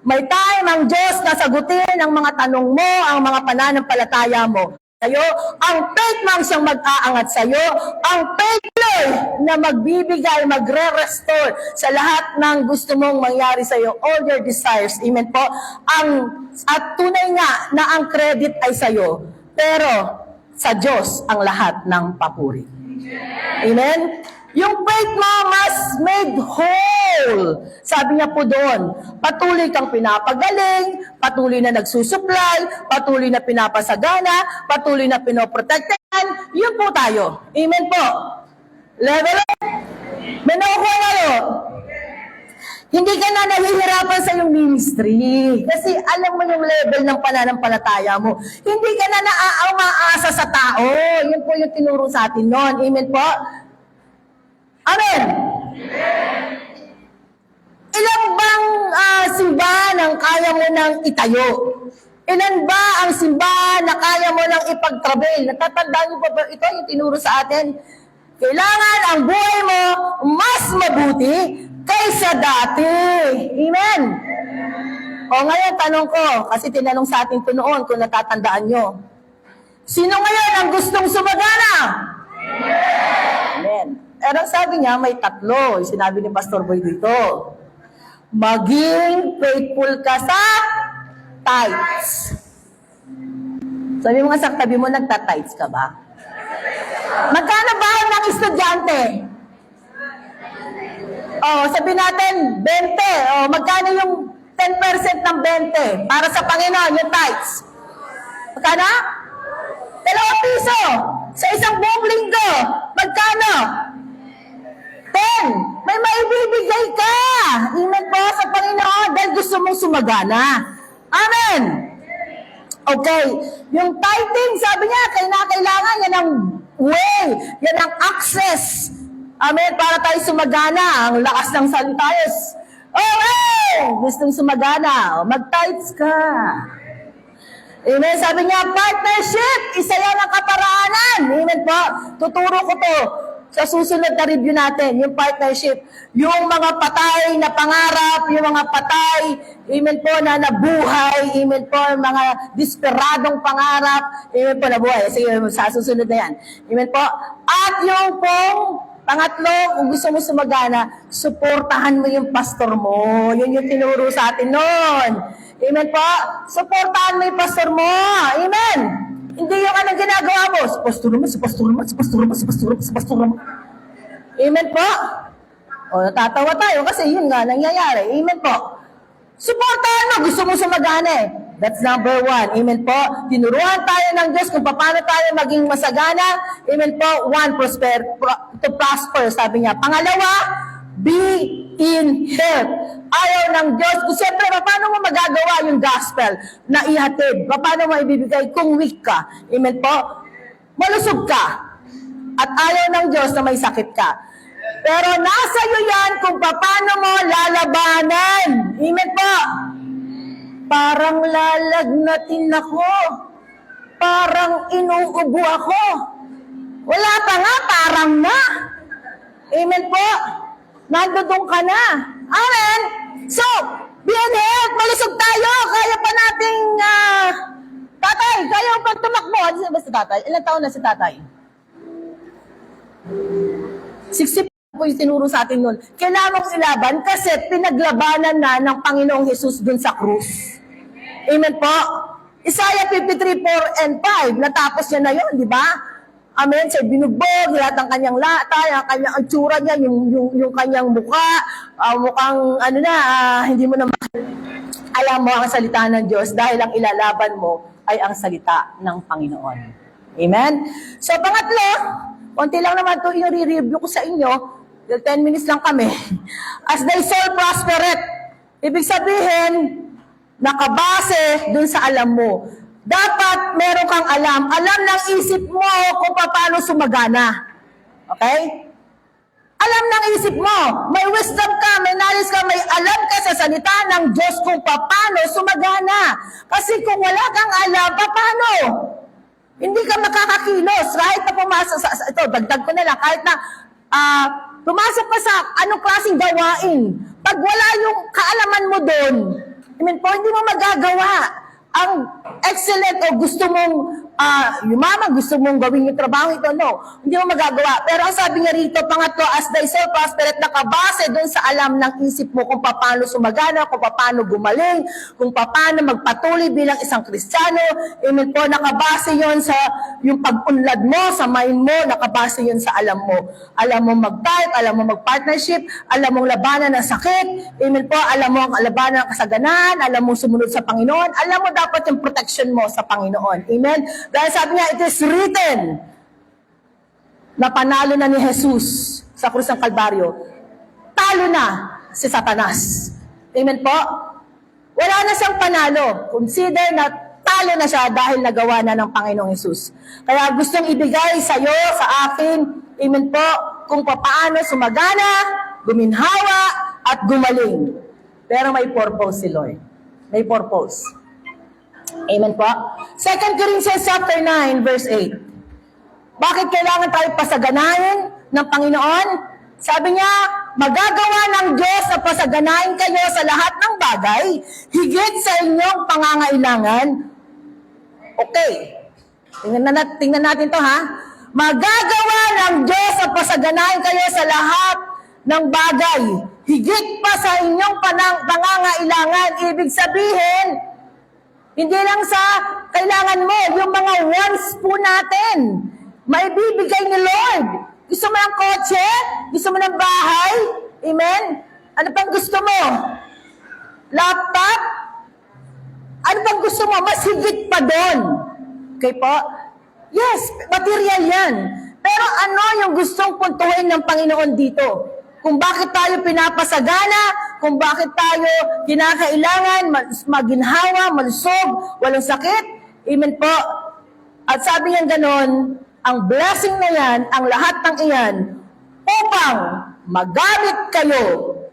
May time ang Diyos na sagutin ang mga tanong mo, ang mga pananampalataya mo. Sa'yo, ang faith mo ang siyang mag-aangat sa'yo, ang faith Lord na magbibigay, magre-restore sa lahat ng gusto mong mangyari sa'yo, all your desires. Amen po. At tunay nga na ang credit ay sa'yo, pero sa Diyos ang lahat ng papuri. Amen? Yung faith mo must made whole. Sabi niya po doon, patuloy kang pinapagaling, patuloy na nagsusupply, patuloy na pinapasagana, patuloy na pinoprotektahan. Yun po tayo. Amen po. Level up. May nakukuha kayo. Hindi ka na nahihirapan sa iyong ministry. Kasi alam mo yung level ng pananampalataya mo. Hindi ka na umaasa sa tao. Yun po yung tinuro sa atin noon. Amen po. Amen. Ilang bang simbahan ang kaya mo nang itayo? Ilan ba ang simbahan na kaya mo nang ipag-travel? Natatandaan mo pa ba ito yung tinuro sa atin? Kailangan ang buhay mo mas mabuti kaysa dati. Amen. O ngayon, tanong ko, kasi tinanong sa atin ito noon kung natatandaan nyo. Sino ngayon ang gustong sumagana? Amen. Pero sabi niya, may 3. Sinabi ni Pastor Boy dito. Maging faithful ka sa tithes. Sabi mo nga sa tabi mo, nagta-tithes ka ba? Magkano ba ng estudyante? Sabi natin, 20. Magkano yung 10% ng 20 para sa Panginoon, yung tithes? Magkano? 2 piso. Sa isang buong linggo, magkano? 10. May maibibigay ka. Amen po sa Panginoon dahil gusto mong sumagana. Amen. Okay. Yung tithing, sabi niya, kailangan yan ang way. Yan ang access. Amen. Para tayo sumagana. Ang lakas ng salita. Gustong sumagana. Mag-tithes ka. Amen. Sabi niya, partnership. Isa yan ang kaparaanan. Amen po. Tuturo ko to sa susunod na review natin, yung partnership. Yung mga patay na pangarap, yung mga patay, amen po, na nabuhay, amen po, mga desperadong pangarap, amen po, nabuhay. Sige, sa susunod na yan. Amen po. At yung pong pangatlo, kung gusto mo sumagana, suportahan mo yung pastor mo. Yun yung tinuro sa atin noon. Amen po. Suportahan mo yung pastor mo. Amen. Hindi yung anong ginagawa mo. Si pastor mo. Amen po. Natatawa tayo kasi yun nga nangyayari. Amen po. Suportahan mo. Gusto mo sumagana eh. That's number 1. Amen po. Tinuruan tayo ng Diyos kung paano tayo maging masagana. Amen po. 1, to prosper, sabi niya. Pangalawa, be in health. Ayaw ng Diyos. Siyempre, paano mo magagawa yung gospel na ihatid? Paano mo ibibigay kung weak ka? Amen po? Malusog ka. At ayaw ng Diyos na may sakit ka. Pero nasa iyo yan kung paano mo lalabanan. Amen po? Parang lalagnatin ako. Parang inuubo ako. Wala pa nga, parang na. Amen po? Nandodong ka na. Amen? So, be in health, malusog tayo. Kaya pa nating, tatay, kaya pa tumakbo. Ano ba si tatay? Ilang taon na si tatay? 60 po yung tinuro sa atin noon. Kailangan mong ilaban kasi pinaglabanan na ng Panginoong Jesus dun sa krus. Amen po? Isaiah 53:4 and 5, natapos niya na yun, di ba? Amen. Siya binugbog, lahat ng kanyang latay, ang kanyang itsura niya, yung kanyang mukha, mukhang hindi mo na alam mo ang salita ng Diyos dahil ang ilalaban mo ay ang salita ng Panginoon. Amen? So, pangatlo, konti lang naman ito i-review ko sa inyo, 10 minutes lang kami. As thy soul prospereth, ibig sabihin, nakabase dun sa alam mo. dapat meron kang alam. Alam ng isip mo kung paano sumagana. Okay? Alam ng isip mo. May wisdom ka, may knowledge ka, may alam ka sa salita ng Diyos kung paano sumagana. Kasi kung wala kang alam, paano? Hindi ka makakakilos. Kahit na pumasok sa, ito, dagdag ko na lang, kahit na pumasok ka sa anong klaseng gawain, pag wala yung kaalaman mo doon, hindi mo magagawa ang excellent o gusto mong yumaman, gusto mong gawin yung trabaho ito, no. Hindi mo magagawa. Pero ang sabi nga rito, pangatlo, as thy soul prospereth, nakabase doon sa alam ng isip mo kung paano sumagana, kung paano gumaling, kung paano magpatuloy bilang isang Kristiyano. Amen po, nakabase yon sa yung pag-unlad mo, sa mind mo, nakabase yon sa alam mo. Alam mo mag-type, alam mo mag-partnership, alam mong labanan ng sakit, amen po, alam mo ang labanan ng kasaganaan, alam mo sumunod sa Panginoon, alam mo dapat yung protection mo sa Panginoon. Amen? Dahil sabi niya, it is written na panalo na ni Jesus sa krus ng Kalbaryo. Talo na si Satanas. Amen po? Wala na siyang panalo. Consider na talo na siya dahil nagawa na ng Panginoong Jesus. Kaya gustong ibigay sa iyo, sa akin, amen po, kung paano sumagana, guminhawa, at gumaling. Pero may purpose si Lord. May purpose. Amen po. 2 Corinthians chapter 9, verse 8. Bakit kailangan tayo pasaganahin ng Panginoon? Sabi niya, magagawa ng Diyos na pasaganahin kayo sa lahat ng bagay, higit sa inyong pangangailangan. Okay. Tingnan natin to ha. Magagawa ng Diyos na pasaganahin kayo sa lahat ng bagay, higit pa sa inyong pangangailangan. Ibig sabihin, hindi lang sa kailangan mo, yung mga wants po natin, maibibigay ni Lord. Gusto mo ng kotse? Gusto mo ng bahay? Amen? Ano pang gusto mo? Laptop? Ano pang gusto mo? Mas higit pa doon. Okay po? Yes, material yan. Pero ano yung gustong puntuhin ng Panginoon dito? Kung bakit tayo pinapasagana, kung bakit tayo kinakailangan maginhawa, malusog, walang sakit. Amen po. At sabi niya ganon, ang blessing na yan, ang lahat ng iyan, upang magamit kayo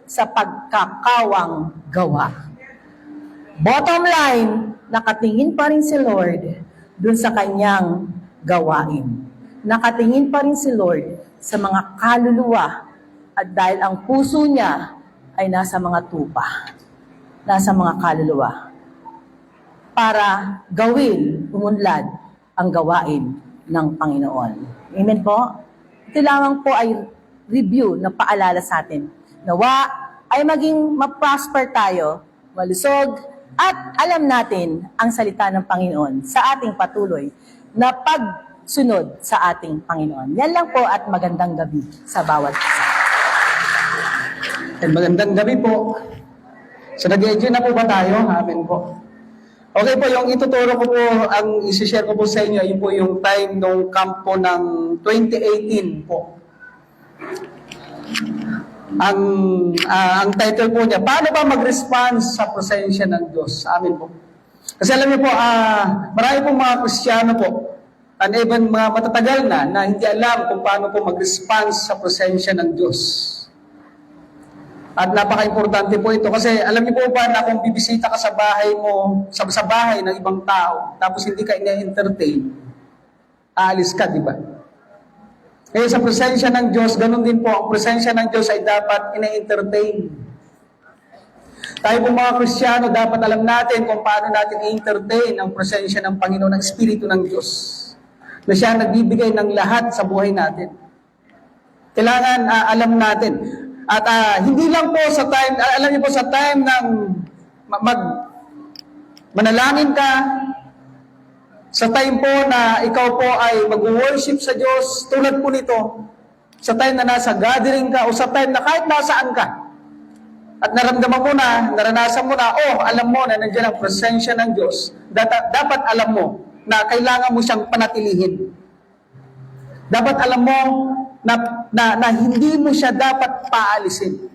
sa pagkakawang gawa. Bottom line, nakatingin pa rin si Lord dun sa kanyang gawain. Nakatingin pa rin si Lord sa mga kaluluwa. At dahil ang puso niya ay nasa mga tupa, nasa mga kaluluwa, para gawin, umunlad ang gawain ng Panginoon. Amen po? Ito lamang po ay review na paalala sa atin. Nawa ay maging ma-prosper tayo, malusog, at alam natin ang salita ng Panginoon sa ating patuloy na pagsunod sa ating Panginoon. Yan lang po at magandang gabi sa bawat isa. Magandang gabi po. So nag-enjoy na po ba tayo? Amen po. Okay po, yung ituturo ko po, ang isi-share ko po sa inyo, yun po yung time nung camp po ng 2018 po. Ang title po niya, paano ba mag-response sa presensya ng Diyos? Amen po. Kasi alam niyo po, marami pong mga Kristiyano po, and even mga matatagal na hindi alam kung paano po mag-response sa presensya ng Diyos. At napaka-importante po ito kasi alam niyo po ba na kung bibisita ka sa bahay mo, sa bahay ng ibang tao, tapos hindi ka ina-entertain, aalis ka, di ba? Kaya sa presensya ng Diyos, ganun din po, ang presensya ng Diyos ay dapat ina-entertain. Tayo po mga Kristiyano, dapat alam natin kung paano natin i-entertain ang presensya ng Panginoon, ng Espiritu ng Diyos, na siya nagbibigay ng lahat sa buhay natin. Kailangan alam natin. At hindi lang po sa time, alam niyo po sa time ng manalangin ka, sa time po na ikaw po ay mag-worship sa Diyos, tulad po nito, sa time na nasa gathering ka, o sa time na kahit nasaan ka, at naramdaman mo na, naranasan mo na, alam mo na nandiyan ang presensya ng Diyos, dapat alam mo na kailangan mo siyang panatilihin. Dapat alam mo na hindi mo siya dapat paalisin.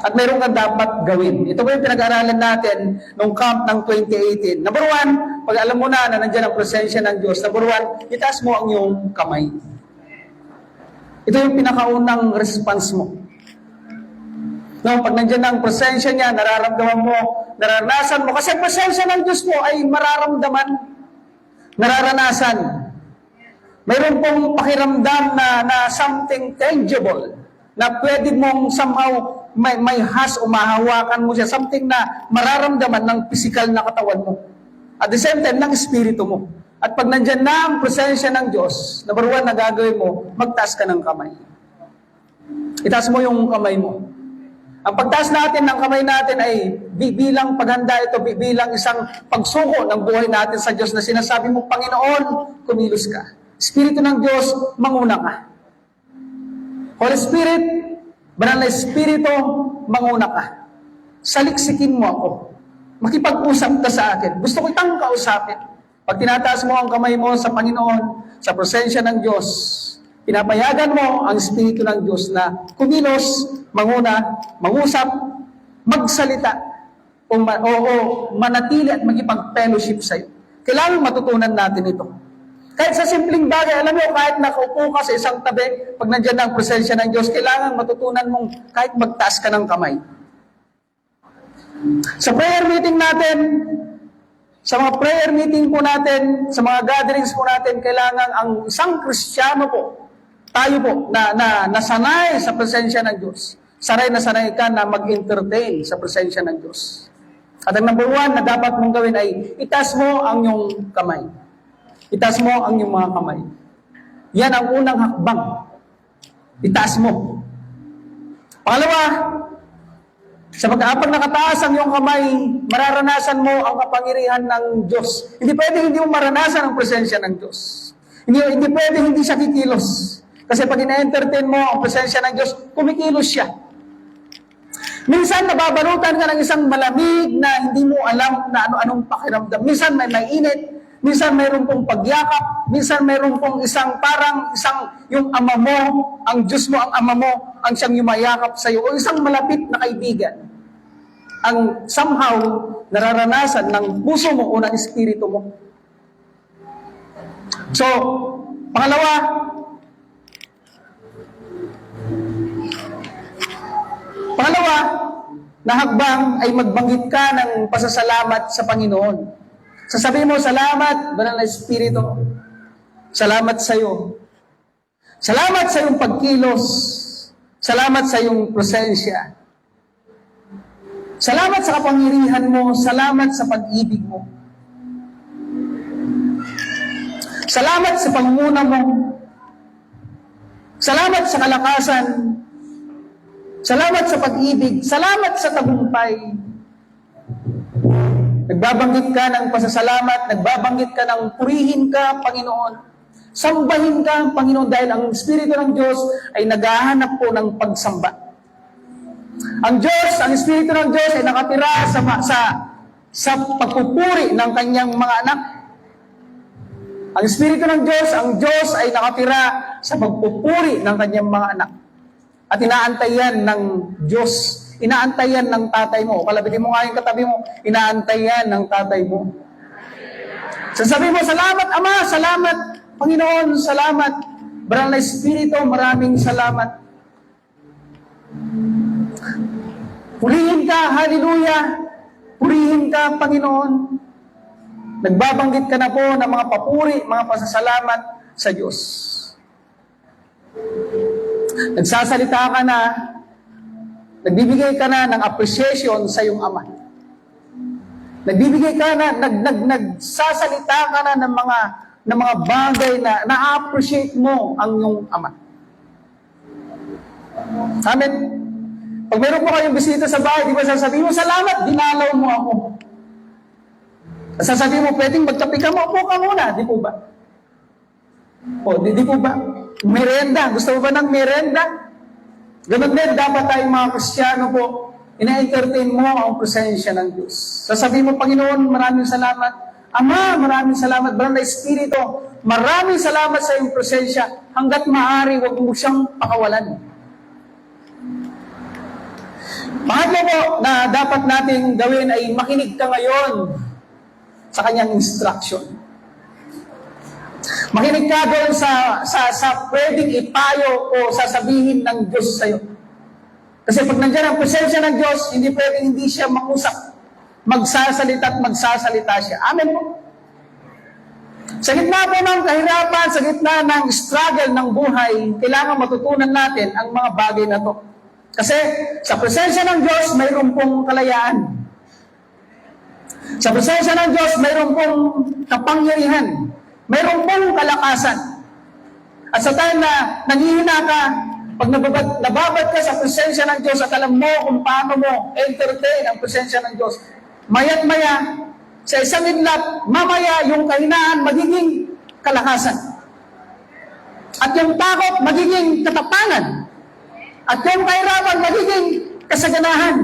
at mayroon kang dapat gawin. Ito po yung pinag-aralan natin nung camp ng 2018. Number one, pag alam mo na nandiyan ang presensya ng Diyos, number one, itaas mo ang iyong kamay. Ito yung pinakaunang response mo. No, pag nandiyan ang presensya niya, nararamdaman mo, nararanasan mo. Kasi ang presensya ng Diyos mo ay mararamdaman, nararanasan. Mayroon pong pakiramdam na something tangible, na pwede mong somehow may has o mahawakan mo siya, something na mararamdaman ng physical na katawan mo. At the same time, ng espiritu mo. At pag nandyan na ang presensya ng Diyos, number one na gagawin mo, magtaas ka ng kamay. Itaas mo yung kamay mo. Ang pagtaas natin ng kamay natin ay bilang paghanda ito, bilang isang pagsuko ng buhay natin sa Diyos na sinasabi mo, Panginoon, kumilos ka. Espiritu ng Diyos, manguna ka. Holy Spirit, Banal na Espiritu, manguna ka. Saliksikin mo ako. Makipag-usap ka sa akin. Gusto ko itang kausapin. Pag tinataas mo ang kamay mo sa Panginoon, sa presensya ng Diyos, pinapayagan mo ang Espiritu ng Diyos na kumilos, manguna, mangusap, magsalita, o manatili at magipag-fellowship sa iyo. Kailangan matutunan natin ito. Kahit sa simpleng bagay, alam mo, kahit nakaupo ka sa isang tabi, pag nandiyan ang presensya ng Diyos, kailangan matutunan mong kahit magtaas ka ng kamay. Sa prayer meeting natin, sa mga prayer meeting po natin, sa mga gatherings po natin, kailangan ang isang Kristiyano po, tayo po, na nasanay sa presensya ng Diyos. Sanay na sanay ka na mag-entertain sa presensya ng Diyos. At ang number one na dapat mong gawin ay itaas mo ang iyong kamay. Itaas mo ang iyong mga kamay. Yan ang unang hakbang. Itaas mo. Pangalawa, sa pag nakataas ang iyong kamay, mararanasan mo ang kapangyarihan ng Diyos. Hindi pwede hindi mo maranasan ang presensya ng Diyos. Hindi pwede hindi siya kikilos. Kasi pag ina-entertain mo ang presensya ng Diyos, kumikilos siya. Minsan nababalutan ka ng isang malamig na hindi mo alam na ano-anong pakiramdam. Minsan may mainit, minsan mayroon pong pagyakap, minsan mayroon pong isang yung ama mo, ang Diyos mo, ang ama mo, ang siyang yumayakap sa iyo, o isang malapit na kaibigan. Ang somehow nararanasan ng puso mo o ng espiritu mo. So, pangalawa, na hakbang ay magbanggit ka ng pasasalamat sa Panginoon. Sasabihin mo, salamat, Banal na Espiritu. Salamat sa iyo. Salamat sa iyong pagkilos. Salamat sa iyong presensya. Salamat sa kapangyarihan mo. Salamat sa pag-ibig mo. Salamat sa pangunguna mo. Salamat sa kalakasan. Salamat sa pag-ibig. Salamat sa tagumpay. Nagbabanggit ka ng pasasalamat, nagbabanggit ka ng purihin ka, Panginoon. Sambahin ka ang Panginoon dahil ang Espiritu ng Diyos ay naghahanap po ng pagsamba. Ang Diyos, ang Espiritu ng Diyos ay nakatira sa pagpupuri ng kanyang mga anak. Ang Espiritu ng Diyos, ang Diyos ay nakatira sa pagpupuri ng kanyang mga anak. At inaantayan ng Diyos, inaantayan ng tatay mo. Kalabitin mo nga yung katabi mo, inaantayan ng tatay mo. Sasabihin mo, salamat Ama, salamat Panginoon, salamat Banal na Espiritu, maraming salamat. Purihin ka, hallelujah. Purihin ka, Panginoon. Nagbabanggit ka na po ng mga papuri, mga pasasalamat sa Diyos. Nagsasalita ka na, nagbibigay ka na ng appreciation sa iyong Ama. Nagbibigay ka na, nagsasalita ka na ng mga bagay na na-appreciate mo ang iyong Ama. Amen. Pag meron po kayong bisita sa bahay, di ba sasabihin mo, salamat, dinalaw mo ako. Sasabihin mo, pwedeng magkape ka, maupo ka muna, di po ba? O, di po ba? Merenda, gusto mo ba ng merenda? Ganun din, dapat tayong mga Kristiyano po, ina-entertain mo ang presensya ng Diyos. Sasabihin mo, Panginoon, maraming salamat. Ama, maraming salamat. Banal na Espiritu, maraming salamat sa iyong presensya. Hanggat maaari, huwag mo siyang pakawalan. Pangatlo po na dapat nating gawin ay makinig ka ngayon sa kanyang instruction. Makinig ka doon sa pwedeng ipayo o sasabihin ng Diyos sa'yo. Kasi pag nandiyan ang presensya ng Diyos, hindi pwedeng hindi siya mangusap. Magsasalita at magsasalita siya. Amen po. Sa gitna po ng kahirapan, sa gitna ng struggle ng buhay, kailangan matutunan natin ang mga bagay na to. Kasi sa presensya ng Diyos, mayroon pong kalayaan. Sa presensya ng Diyos, mayroon pong kapangyarihan. Mayroon pong kalakasan. At sa time na nanghihina ka, pag nababad ka sa presensya ng Diyos at alam mo kung paano mo entertain ang presensya ng Diyos, maya't maya, sa isang idlap, mamaya yung kahinaan magiging kalakasan. At yung takot magiging katapangan. At yung kahirapan magiging kasaganahan.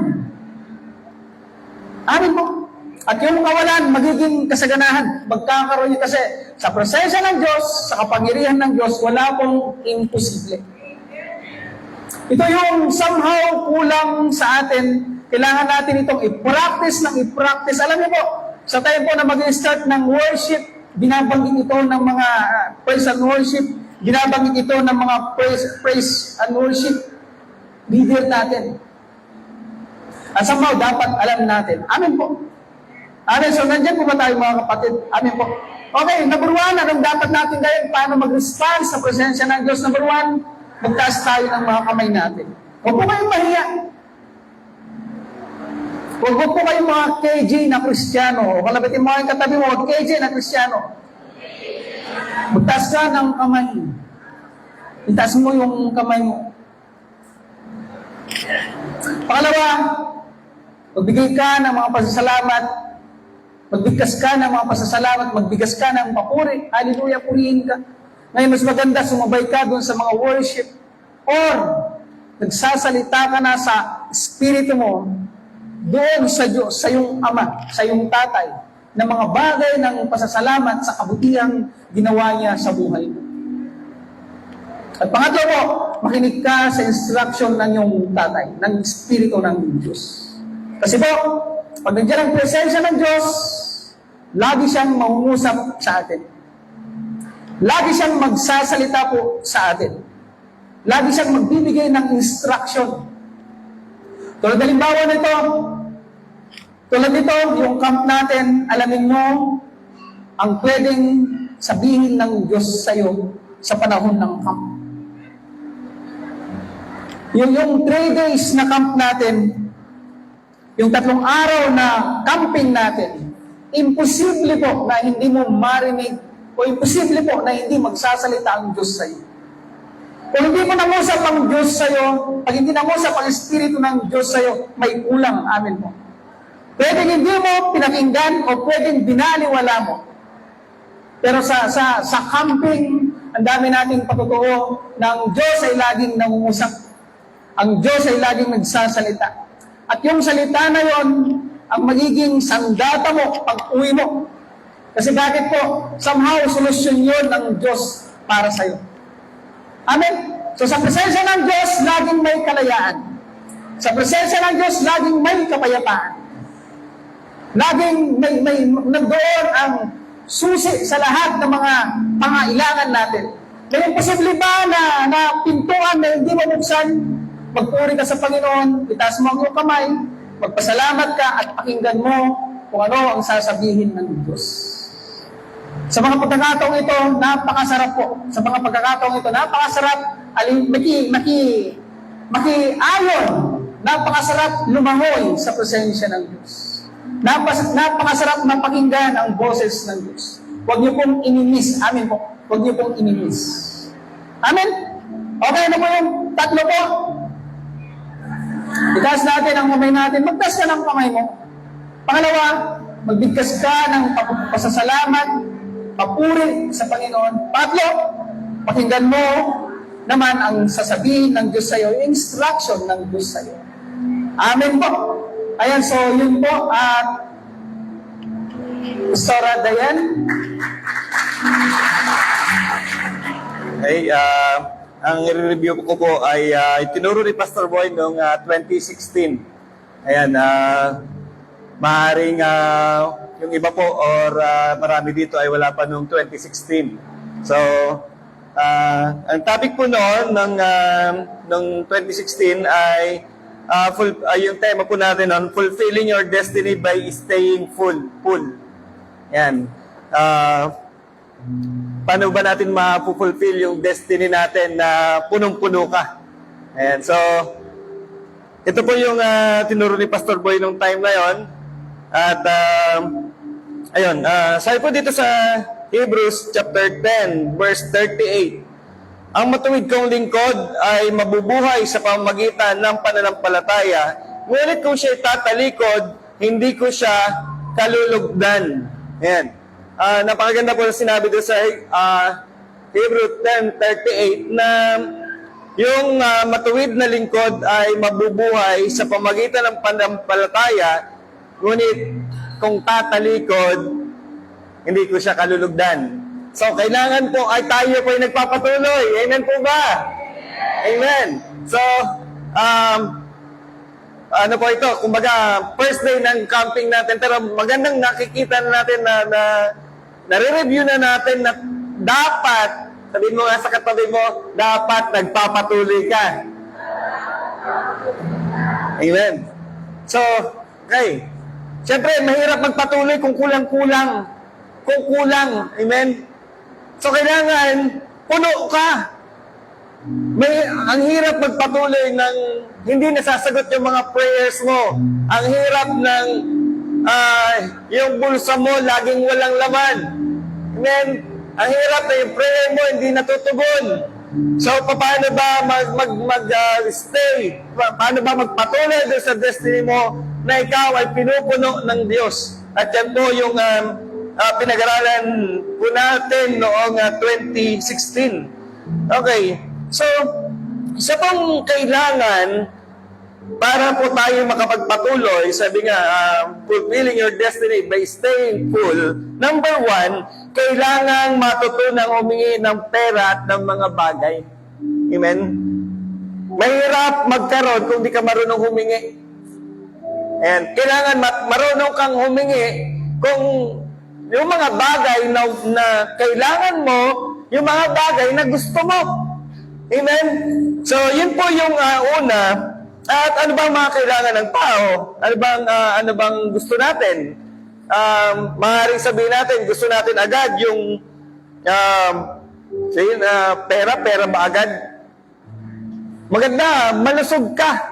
Amin po. At yung kawalan magiging kasaganahan. Magkakaroon niyo kasi sa presensya ng Diyos, sa kapangyarihan ng Diyos, wala pong imposible. Ito yung somehow kulang sa atin. Kailangan natin itong i-practice ng i-practice. Alam niyo po, sa time po na mag-start ng worship, binabanggit ito ng mga praise and worship, binabanggit ito ng mga praise and worship leader natin. At somehow, dapat alam natin. Amen po. Amen. So, nandiyan po ba tayo mga kapatid? Amen po. Okay, number 1, anong dapat natin gawin? Paano mag-respond sa presensya ng Diyos? Number 1, magtaas tayo ng mga kamay natin. Huwag po kayong mahiya. Huwag po kayong mga KJ na Kristiyano. O kalabitin mo kayong katabi mo, huwag KJ na Kristiyano. Magtaas ka ng kamay. Itaas mo yung kamay mo. Pangalawa, magbigay ka ng mga pasasalamat. Magbigkas ka ng mga pasasalamat. Magbigas ka ng papuri. Hallelujah, purihin ka. Ngayon, mas maganda, sumabay ka doon sa mga worship. Or, nagsasalita ka na sa espiritu mo doon sa Diyos, sa iyong Ama, sa iyong Tatay, ng mga bagay ng pasasalamat sa kabutihang ginawa niya sa buhay mo. At pangatlo po, makinig ka sa instruction ng iyong Tatay, ng Espiritu ng Diyos. Kasi po, pag nandiyan ang presensya ng Diyos, lagi siyang mangungusap sa atin. Lagi siyang magsasalita po sa atin. Lagi siyang magbibigay ng instruction. Tulad halimbawa nito, tulad nito, yung camp natin, alamin mo ang pwedeng sabihin ng Diyos sa iyo sa panahon ng camp. Yung 3 days na camp natin, yung 3 araw na camping natin, imposible po na hindi mo marinig o imposible po na hindi magsasalita ang Diyos sa iyo. Kung hindi mo nangusap ang Diyos sa iyo, pag hindi nangusap ang Espiritu ng Diyos sa iyo, may kulang. Amin mo. Pwedeng hindi mo pinakinggan o pwedeng binaliwala mo. Pero sa camping, ang dami nating patutuo na ang Diyos ay laging nangungusap. Ang Diyos ay laging nagsasalita. At yung salita na yon ang magiging sandata mo pag uwi mo. Kasi bakit po? Somehow, solusyon yun ng Diyos para sa iyo. Amen? So sa presensya ng Diyos, laging may kalayaan. Sa presensya ng Diyos, laging may kapayapaan. Laging may nandoon ang susi sa lahat ng mga pangailangan natin. Ngayon, posible ba na pintuan na hindi mo buksan? Magpuri ka sa Panginoon, itaas mo ang iyong kamay, magpasalamat ka at pakinggan mo kung ano ang sasabihin ng Diyos. Sa mga pagkakataong ito, napakasarap po. Sa mga pagkakataong ito, napakasarap makiayon. Napakasarap lumangoy sa presensya ng Diyos. Napakasarap mapakinggan ang boses ng Diyos. Huwag niyo pong inimis. Amin po. Huwag niyo pong inimis. Amen? Okay na po yung 3 po. Itaas natin ang kamay natin. Magtaas ka ng kamay mo. Pangalawa, magbigkas ka ng pasasalamat, papuri sa Panginoon. 3, pakinggan mo naman ang sasabihin ng Diyos sa iyo, yung instruction ng Diyos sa iyo. Amen po. Ayan, so yun po. Pastora Dayan. Okay, ang i-review ko po ay tinuro ni Pastor Boy noong 2016 Ayan, maaaring yung iba po or marami dito ay wala pa noong 2016. So, ang topic po noon ng 2016 ay yung tema po natin noon, fulfilling your destiny by staying full. Yan. Paano ba natin ma-fulfill yung destiny natin na punong-puno ka? Ayan. So, ito po yung tinuro ni Pastor Boy nung time na yon. At, ayun, sabi po dito sa Hebrews chapter 10, verse 38, ang matuwid kong lingkod ay mabubuhay sa pamamagitan ng pananampalataya, ngunit kung siya tatalikod, hindi ko siya kalulugdan. Ayan. Napakaganda po na sinabi doon sa Hebrews 10:38 na yung matuwid na lingkod ay mabubuhay sa pamamagitan ng pananampalataya, ngunit kung tatalikod, hindi ko siya kalulugdan. So, kailangan po ay tayo po ay nagpapatuloy. Amen po ba? Amen. So, ano po ito? Kumbaga, first day ng camping natin. Pero magandang nakikita na natin na nare-review na natin na dapat, sabihin mo nga sa katabi mo, dapat nagpapatuloy ka. Amen. So, okay. Siyempre, mahirap magpatuloy kung kulang-kulang. Kung kulang. Amen. So, kailangan puno ka. Ang hirap magpatuloy ng hindi nasasagot yung mga prayers mo. Ang hirap ng yung bulsa mo laging walang laman. Amen. Ang hirap na yung prayer mo hindi natutugon. So, paano ba mag-stay? Paano ba magpatuloy doon sa destiny mo na ikaw ay pinupuno ng Diyos? At yan po yung pinag-aralan po natin noong 2016. Okay. So, isa pang kailangan para po tayo makapagpatuloy, sabi nga, fulfilling your destiny by staying full. Number 1, kailangan matutunang humingi ng pera at ng mga bagay. Amen? Mahirap magkaroon kung di ka marunong humingi. And kailangan marunong kang humingi kung yung mga bagay na kailangan mo, yung mga bagay na gusto mo. Amen? So, yun po yung una. At ano bang mga kailangan ng tao? Ano bang gusto natin? Maaaring sabihin natin, gusto natin agad yung pera ba agad? Maganda, malusog ka.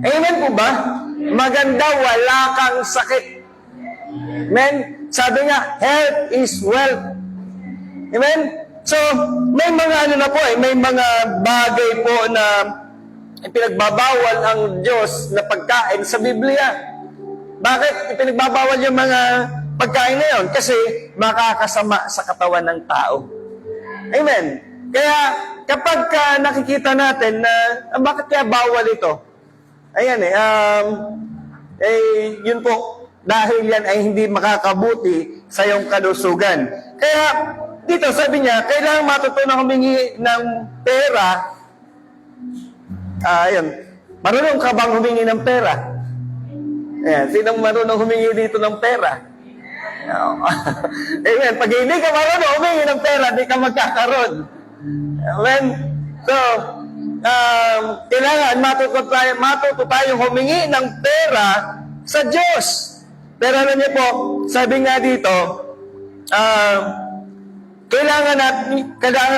Amen po ba? Maganda, wala kang sakit. Amen? Sabi nga, health is wealth. Amen? So, may mga may mga bagay po na ipinagbabawal ang Diyos na pagkain sa Biblia. Bakit ipinagbabawal yung mga pagkain na yun? Kasi makakasama sa katawan ng tao. Amen? Kaya kapag nakikita natin na bakit kaya bawal ito? Ayan yun po, dahil yan ay hindi makakabuti sa iyong kalusugan. Kaya dito sabi niya, kailangan matutunan humingi ng pera. Ayun. Marunong ka bang humingi ng pera? Ayan. Sinong marunong humingi dito ng pera? Amen. Pag hindi ka marunong humingi ng pera, di ka magkakaroon. Amen. So, kailangan matuto tayong humingi ng pera sa Diyos. Pero alam niyo po, sabi nga dito, kailangan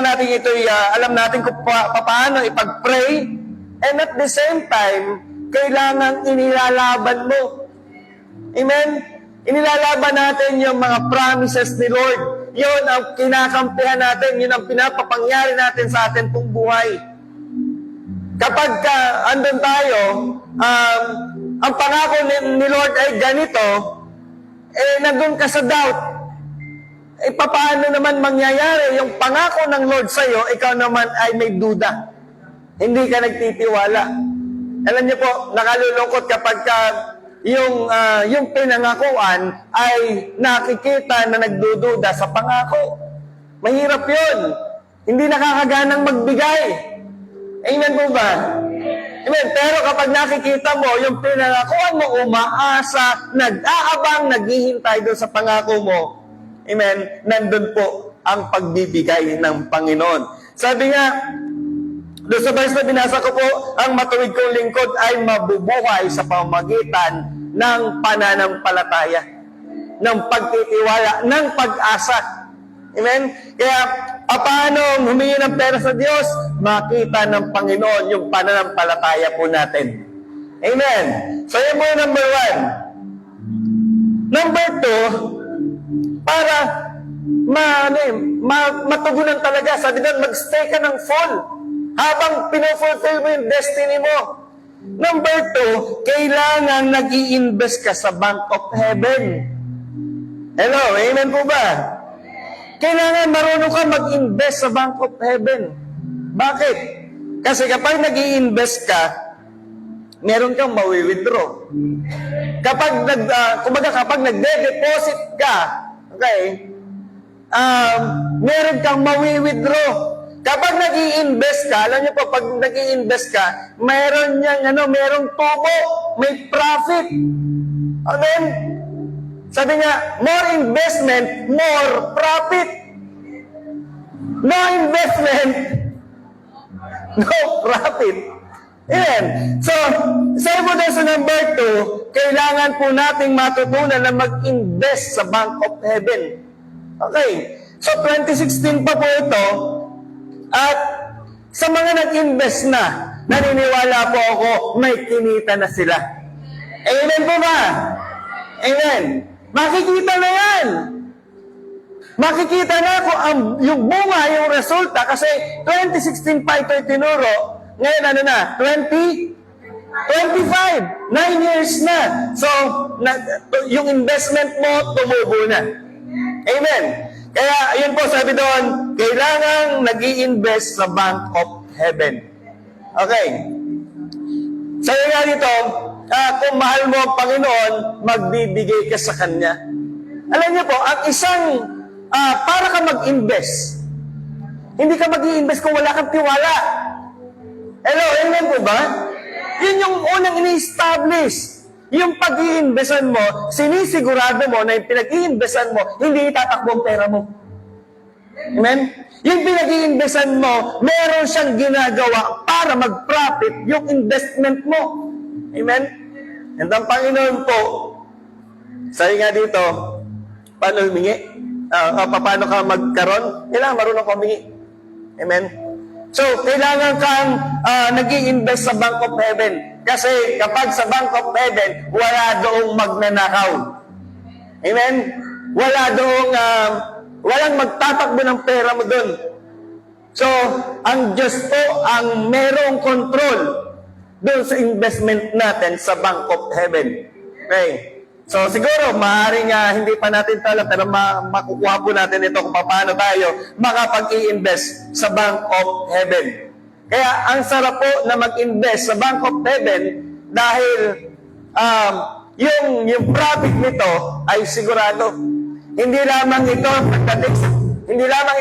natin ito, alam natin kung paano ipag-pray, and at the same time, kailangan inilalaban mo. Amen? Inilalaban natin yung mga promises ni Lord. Yun ang kinakampihan natin, yun ang pinapapangyari natin sa atin pong buhay. Kapag andun tayo, ang pangako ni Lord ay ganito, nandun ka sa doubt. Paano naman mangyayari yung pangako ng Lord sa'yo, ikaw naman ay may duda. Hindi ka nagtitiwala. Alam niyo po, nakalulungkot kapag yung pinangakuan ay nakikita na nagdududa sa pangako. Mahirap yun. Hindi nakakaganang magbigay. Amen po ba? Amen. Pero kapag nakikita mo yung pinangakuan mo, umaasa, nag-aabang, naghihintay doon sa pangako mo, amen, nandun po ang pagbibigay ng Panginoon. Sabi nga, doon sa verse na binasa ko po, ang matuwid kong lingkod ay mabubuhay sa pamamagitan ng pananampalataya, ng pagtitiwala, ng pag-asa. Amen? Kaya, paano humingi ng pera sa Diyos? Makita ng Panginoon yung pananampalataya po natin. Amen? So, yun po yung number 1. Number 2, para matugunan talaga. Sabi doon, mag-stay ka ng full habang pinufulfill mo yung destiny mo. Number 2, kailangan nag-i-invest ka sa Bank of Heaven. Hello, amen po ba? Kailangan marunong ka mag-invest sa Bank of Heaven. Bakit? Kasi kapag nag-i-invest ka, meron kang mawi-withdraw. Kapag kapag nagde-deposit ka, okay, meron kang mawi-withdraw. Kapag nag-i-invest ka, alam niyo po, pag nag-i-invest ka, meron merong tubo, may profit. Amen? Sabi nga, more investment, more profit. No investment, no profit. Amen. So, sabi po doon sa number 2, kailangan po nating matutunan na mag-invest sa Bank of Heaven. Okay. So, 2016 pa po ito, at sa mga nag-invest na, naniniwala po ako, may kinita na sila. Amen po ba? Amen. Makikita na yan. Makikita na kung yung bunga, yung resulta, kasi 2016 pa ito itinuro, ngayon 25, 9 years na. So, yung investment mo, tumubo na. Amen. Kaya, yun po sabi doon, kailangang nag-i-invest sa Bank of Heaven. Okay. Sabi nga dito, kung mahal mo ang Panginoon, magbibigay ka sa Kanya. Alam niyo po, ang isang, para ka mag-invest, hindi ka mag-i-invest kung wala kang tiwala. Hello, amen po ba? Yun yung unang ini-establish. Yung pag-i-investan mo, sinisigurado mo na yung pinag-i-investan mo, hindi itatakbo ang pera mo. Amen? Yung pinag-i-investan mo, meron siyang ginagawa para mag-profit yung investment mo. Amen? And ang Panginoon po, sabi nga dito, paano humingi? Paano ka magkaroon? Kailangan marunong ka humingi. Amen? So, kailangan kang nag-i-invest sa Bank of Heaven. Kasi kapag sa Bank of Heaven, wala doong magnanakaw. Amen? Wala doong, walang magtatakbo ng pera mo doon. So, ang Diyos po ang merong control doon sa investment natin sa Bank of Heaven. Okay? So, siguro, maaaring hindi pa natin alam, pero makukuha po natin ito kung paano tayo makapag-i-invest sa Bank of Heaven. Kaya, ang sarap po na mag-invest sa Bank of Heaven dahil yung profit nito ay sigurado. Hindi lamang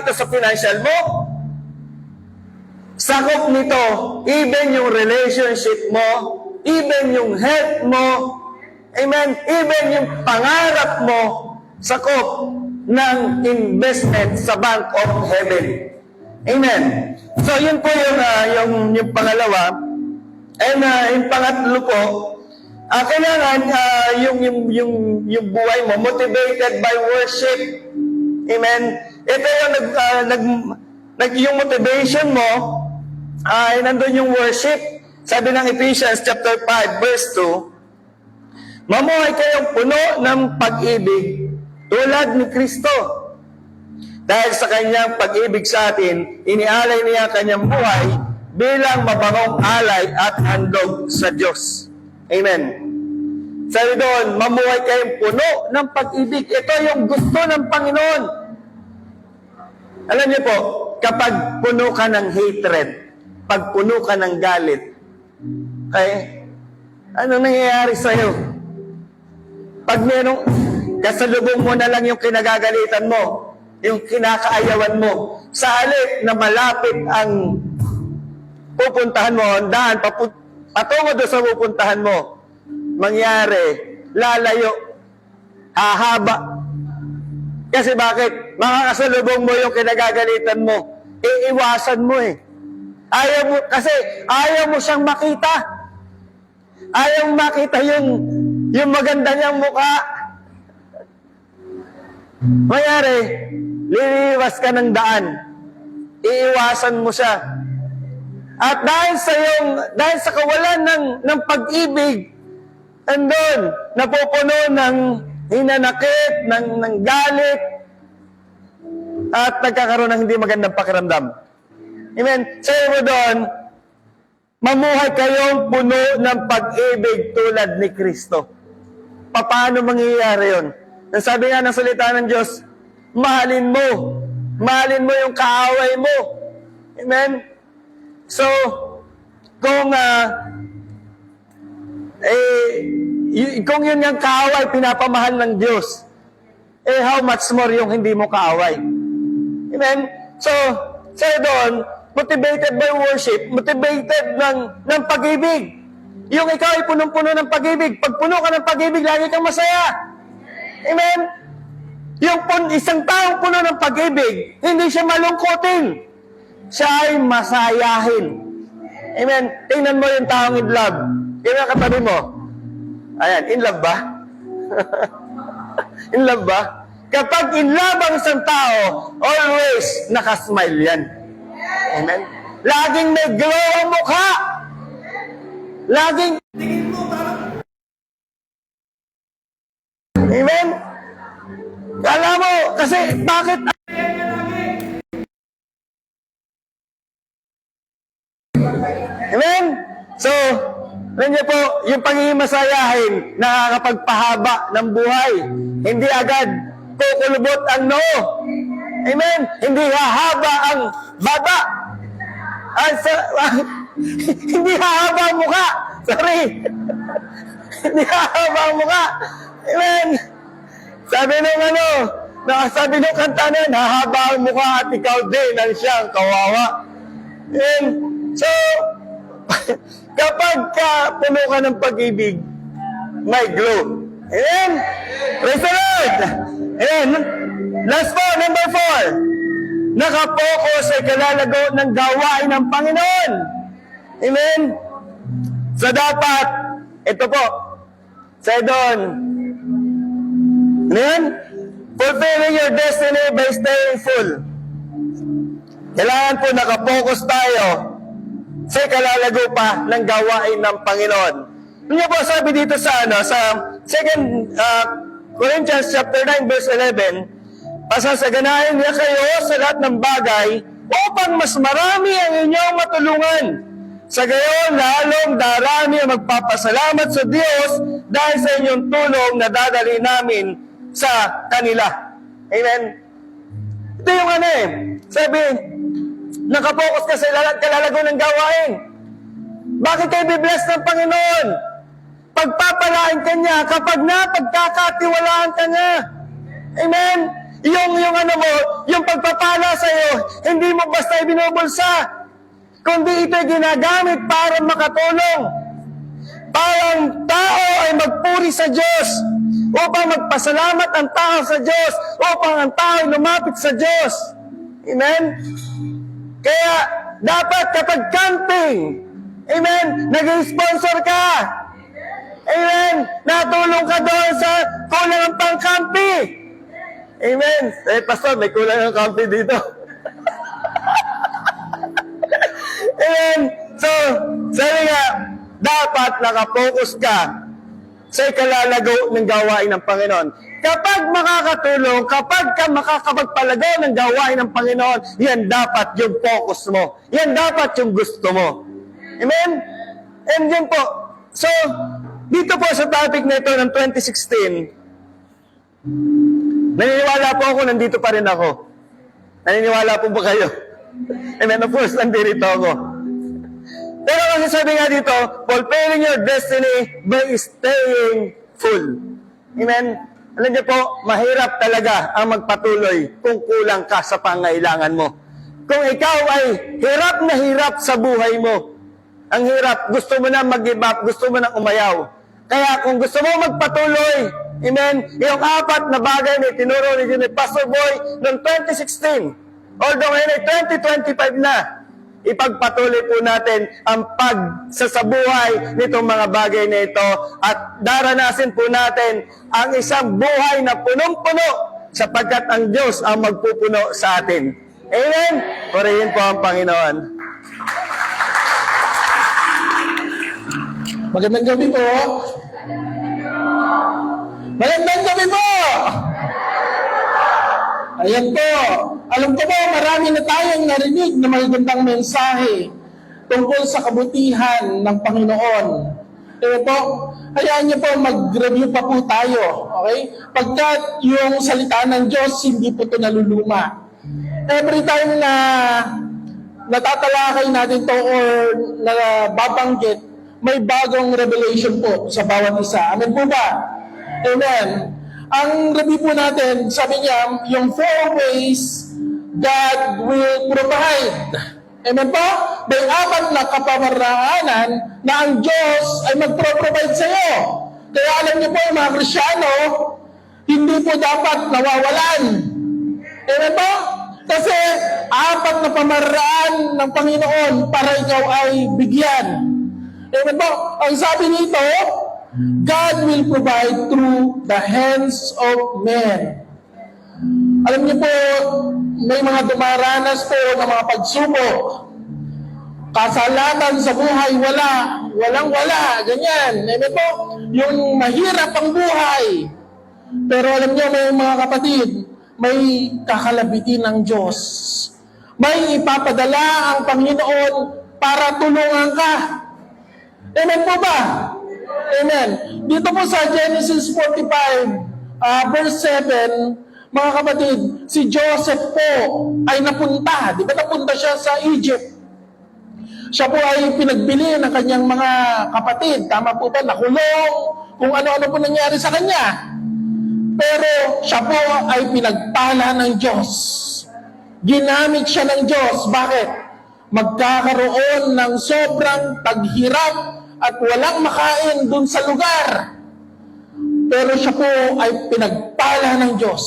ito sa financial mo, sakop nito, even yung relationship mo, even yung health mo, amen, even yung pangarap mo, sakop ng investment sa Bank of Heaven. Amen. So, yun po yung pangalawa. And yung pangatlo po, kailangan yung buhay mo motivated by worship. Amen. Ito yung motivation mo, ay nandun yung worship. Sabi ng Ephesians chapter 5 verse 2, mamuhay kayong puno ng pag-ibig tulad ni Kristo. Dahil sa kanyang pag-ibig sa atin, inialay niya ang kanyang buhay bilang mabangong alay at handog sa Diyos. Amen. Sabi doon, mamuhay kayong puno ng pag-ibig. Ito yung gusto ng Panginoon. Alam niyo po, kapag puno ka ng hatred, pag puno ka ng galit, okay, ano nangyayari sa'yo? Pag merong kasalubong mo na lang yung kinagagalitan mo, yung kinakaayawan mo, sa halip na malapit ang pupuntahan mo, ang daan, patungo doon sa pupuntahan mo, mangyari, lalayo, hahaba. Kasi bakit? Makakasalubong mo yung kinagagalitan mo. Iiwasan mo eh. Ayaw mo siyang makita. Ayaw mo makita yung maganda niyang mukha. Mangyari, liliwas ka ng daan. Iiwasan mo siya. At dahil sa kawalan ng pag-ibig, andun, napupuno ng hinanakit, ng galit, at nagkakaroon ng hindi magandang pakiramdam. Amen? Sabi mo doon, mamuhay kayong puno ng pag-ibig tulad ni Kristo. Paano mangyayari yun? Ang sabi nga ng salita ng Diyos, mahalin mo yung kaaway mo. Amen? So, kung yun yung kaaway, pinapamahal ng Diyos, how much more yung hindi mo kaaway. Amen? So, doon, motivated by worship, motivated ng pag-ibig. Yung ikaw ay punong-puno ng pag-ibig. Pag puno ka ng pag-ibig, lagi kang masaya. Amen? Yung isang taong puno ng pag-ibig, hindi siya malungkotin. Siya ay masayahin. Amen? Tingnan mo yung taong in love. Yung katabi mo. Ayan, in love ba? In love ba? Kapag in love ang isang tao, always nakasmile yan. Amen? Laging may glow ang mukha. Laging... Amen? Kala mo, kasi bakit... Amen? So, alam niyo po, yung pagiging masayahin, nakakapagpahaba ng buhay. Hindi agad kukulubot ang noo. Amen? Hindi hahaba ang baba. Hindi hahaba ang mukha. Sorry. Hindi hahaba ang mukha. Amen? Sabi nung kanta na, hahaba ang mukha at ikaw din ang siyang kawawa. Amen? So, kapag puno ka ng pag-ibig, may glow. Amen? Praise the Lord! Amen? Last po, number 4. Nakapokus ay kalalago ng gawain ng Panginoon. Amen? So dapat, ito po, sa doon, amen? Fulfilling your destiny by staying full. Kailangan po nakapokus tayo sa kalalago pa ng gawain ng Panginoon. Ano po sabi dito sa 2 Corinthians chapter 9 verse 11, pasasaganahin niya kayo sa lahat ng bagay upang mas marami ang inyong matulungan. Sa gayon, lalong darami ang magpapasalamat sa Diyos dahil sa inyong tulong na dadali namin sa kanila. Amen? Ito yung sabi, nakapokus ka sa kalalago ng gawain. Bakit kayo bibless ng Panginoon? Pagpapalain ka niya kapag napagkakatiwalaan ka niya. Amen? Yung pagpapala sa iyo, hindi mo basta ibinubulsa, kundi ito'y ginagamit para makatulong. Para ang tao ay magpuri sa Diyos, upang magpasalamat ang tao sa Diyos, upang ang tao ay lumapit sa Diyos. Amen? Kaya, dapat kapag camping, amen, nag-sponsor ka. Amen, natulong ka doon sa kulang ng pang-campi. Amen. Pastor, may kulang ng campi dito. Amen. So, sabi nga, dapat nakapokus ka sa ikalalago ng gawain ng Panginoon. Kapag makakatulong, kapag ka makakapagpalagaw ng gawain ng Panginoon, yan dapat yung focus mo. Yan dapat yung gusto mo. Amen? And yun po. So, dito po sa topic na ito ng 2016, naniniwala po ako, nandito pa rin ako. Naniniwala po ba kayo? Amen? Of course, nandito ako. Pero kasi sabi nga dito, fulfilling your destiny by staying full. Amen? Alam niyo po, mahirap talaga ang magpatuloy kung kulang ka sa pangailangan mo. Kung ikaw ay hirap na hirap sa buhay mo, Ang hirap. Gusto mo na mag-give up. Gusto mo na umayaw. Kaya kung gusto mo magpatuloy, amen, yung 4 na bagay na tinuro ni Pastor Boy noong 2016, although ngayon ay 2025 na, ipagpatuloy po natin ang pagsasabuhay nitong mga bagay na ito at daranasin po natin ang isang buhay na punong-puno sapagkat ang Diyos ang magpupuno sa atin. Amen? Purihin po ang Panginoon. Magandang gabi po. Magandang gabi po. Ayan po. Alam ko po, marami na tayong narinig na magandang mensahe tungkol sa kabutihan ng Panginoon. Ayan po, hayaan niyo po mag-review pa po tayo. Okay? Pagkat yung salita ng Diyos, hindi po ito naluluma. Every time na natatalakay natin to or nababanggit, may bagong revelation po sa bawat isa. Amen po ba? Amen. Ang review po natin, sabi niya, yung 4 ways God will provide. Amen po? May 4 na kapamaraanan na ang Diyos ay magpro-provide sa iyo. Kaya alam niyo po, mga Krisyano, hindi po dapat nawawalan. Amen po? Kasi 4 na pamaraan ng Panginoon para ikaw ay bigyan. Amen po? Ang sabi nito, God will provide through the hands of men. Alam niyo po, may mga dumaranas po ng mga pagsubok. Kasalatan sa buhay, walang-wala, ganyan. Amen po? Yung mahirap ang buhay. Pero alam niyo, may mga kapatid, may kakalabitin ng Diyos. May ipapadala ang Panginoon para tulungan ka. Amen po ba? Amen. Dito po sa Genesis 45, verse 7, mga kapatid, si Joseph po ay napunta. Di ba napunta siya sa Egypt? Siya po ay pinagbili ng kanyang mga kapatid. Tama po ba? Nakulong. Kung ano-ano po nangyari sa kanya. Pero siya po ay pinagpala ng Diyos. Ginamit siya ng Diyos. Bakit? Magkakaroon ng sobrang taghirap at walang makain dun sa lugar. Pero siya po ay pinagpala ng Diyos.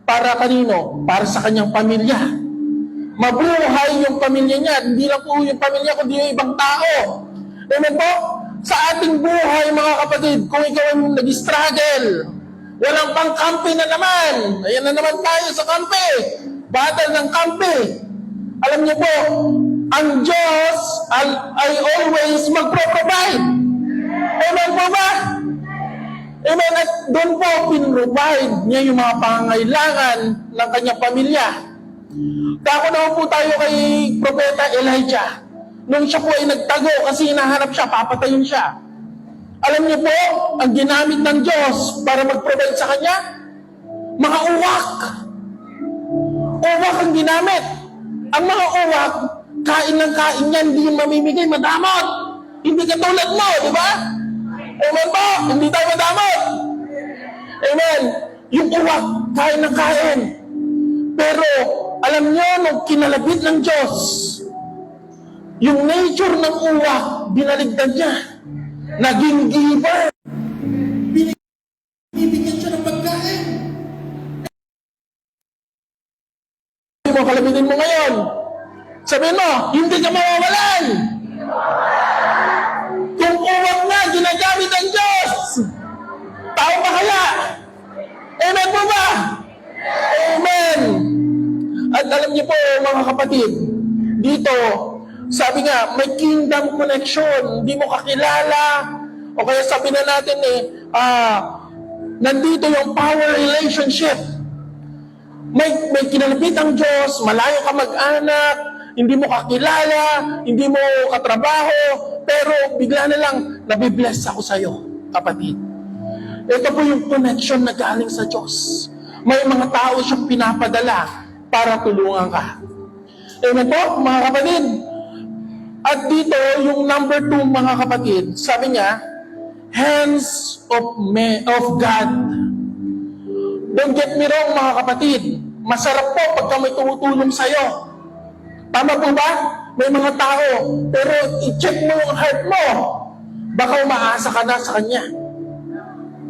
Para kanino? Para sa kanyang pamilya. Mabuhay yung pamilya niya. Hindi lang po yung pamilya, kundi yung ibang tao. Amen po? Sa ating buhay, mga kapatid, kung ikaw ay nag-struggle, walang pang kampi na naman. Ayan na naman tayo sa kampi. Battle ng kampi. Alam niyo po, ang Diyos ay always magpro-provide. Amen po ba? Amen. At doon po pinrovide niya yung mga pangangailangan ng kanyang pamilya. Dako naman po tayo kay Propeta Elijah. Nung siya po ay nagtago kasi hinahanap siya, papatayin siya. Alam niyo po, ang ginamit ng Diyos para mag-provide sa kanya, mga uwak. Uwak ang ginamit. Ang mga uwak, kain ng kain yan, hindi yung mamimigay, madamot. Hindi katulad mo, di ba? Amen po, hindi tayo madamot. Amen. Yung uwak, kain ng kain. Pero, alam niyo, nung kinalabit ng Diyos, yung nature ng uwak, binaligtad niya. Naging giver. Binibigyan siya ng pagkain. Mo, kalabitin mo ngayon. Sabihin mo, hindi ka mawawalan. Kung uwak na, ginagamit ang Diyos. Tao ba kaya? Amen po ba? Amen. At alam niyo po, mga kapatid, dito, sabi nga, may kingdom connection. Hindi mo kakilala. O kaya sabi na natin nandito yung power relationship. May kinalapit ang Diyos, malayo ka mag-anak, hindi mo kakilala, hindi mo katrabaho, pero bigla na lang, nabibless ako sa'yo, kapatid. Ito po yung connection na galing sa Diyos. May mga tao siyang pinapadala para tulungan ka. Amen po, mga kapatid. At dito, yung number 2, mga kapatid, sabi niya, hands of God. Don't get me wrong, mga kapatid. Masarap po pagka may tumutulong sa'yo. Tama po ba? May mga tao, pero i-check mo yung heart mo. Baka umaasa ka na sa Kanya.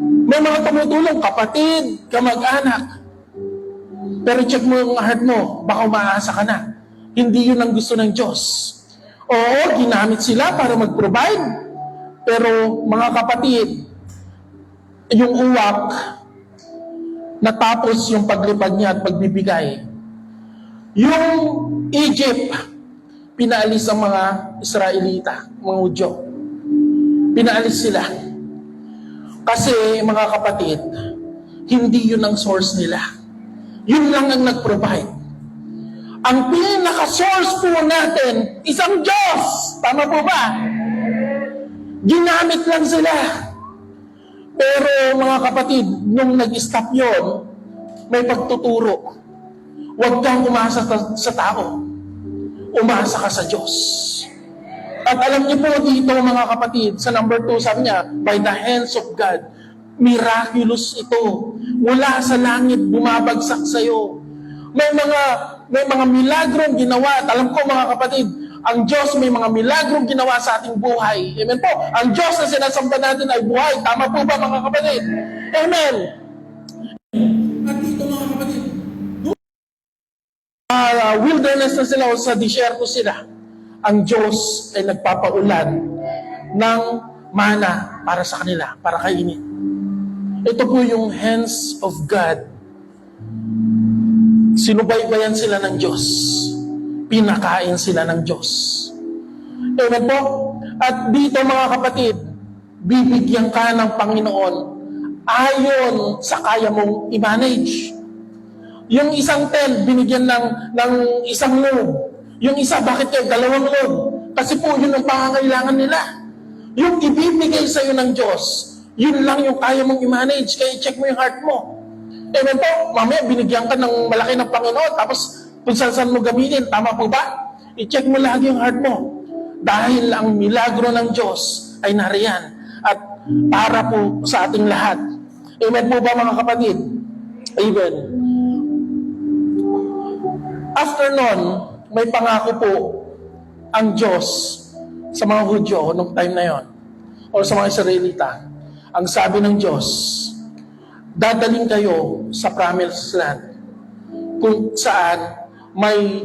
May mga tumutulong, kapatid, kamag-anak. Pero check mo yung heart mo, baka umaasa ka na. Hindi yun ang gusto ng Diyos. Oo, ginamit sila para mag-provide. Pero mga kapatid, yung uwak, natapos yung paglipad niya at pagbibigay. Yung Egypt, pinaalis ang mga Israelita, mga Hudyo. Pinaalis sila. Kasi mga kapatid, hindi yun ang source nila. Yun lang ang nag-provide. Ang pinaka-source po natin, isang Diyos. Tama po ba? Ginamit lang sila. Pero mga kapatid, nung nag-stop yun, may pagtuturo. Huwag kang umasa sa tao. Umasa ka sa Diyos. At alam niyo po dito mga kapatid, sa number 2 sabi niya, by the hands of God, miraculous ito. Mula sa langit, bumabagsak sa iyo. May mga milagrong ginawa. At alam ko mga kapatid, ang Diyos may mga milagrong ginawa sa ating buhay. Amen po. Ang Diyos na sinasamba natin ay buhay. Tama po ba mga kapatid? Amen. At dito mga kapatid, wilderness na sila o sa disyerto sila. Ang Diyos ay nagpapaulan ng mana para sa kanila, para kainin. Ito po yung hands of God. Sinubaybayan sila ng Diyos. Pinakain sila ng Diyos. Amen po? At dito mga kapatid, bibigyan ka ng Panginoon ayon sa kaya mong i-manage. Yung isang tent, binigyan ng isang load. Yung isa, bakit kayo? 2 load. Kasi po, yun ang pangangailangan nila. Yung ibibigay sa iyo ng Diyos, yun lang yung kaya mong i-manage. Kaya check mo yung heart mo. Amen po? Mamaya, binigyan ka ng malaki ng Panginoon, tapos kung saan mo gamitin. Tama po ba? I-check mo lagi yung heart mo. Dahil ang milagro ng Diyos ay nariyan. At para po sa ating lahat. Amen po ba mga kapatid? Amen. After nun, may pangako po ang Diyos sa mga Hudyo noong time na yon o sa mga Israelita. Ang sabi ng Diyos, dadaling kayo sa promised land kung saan may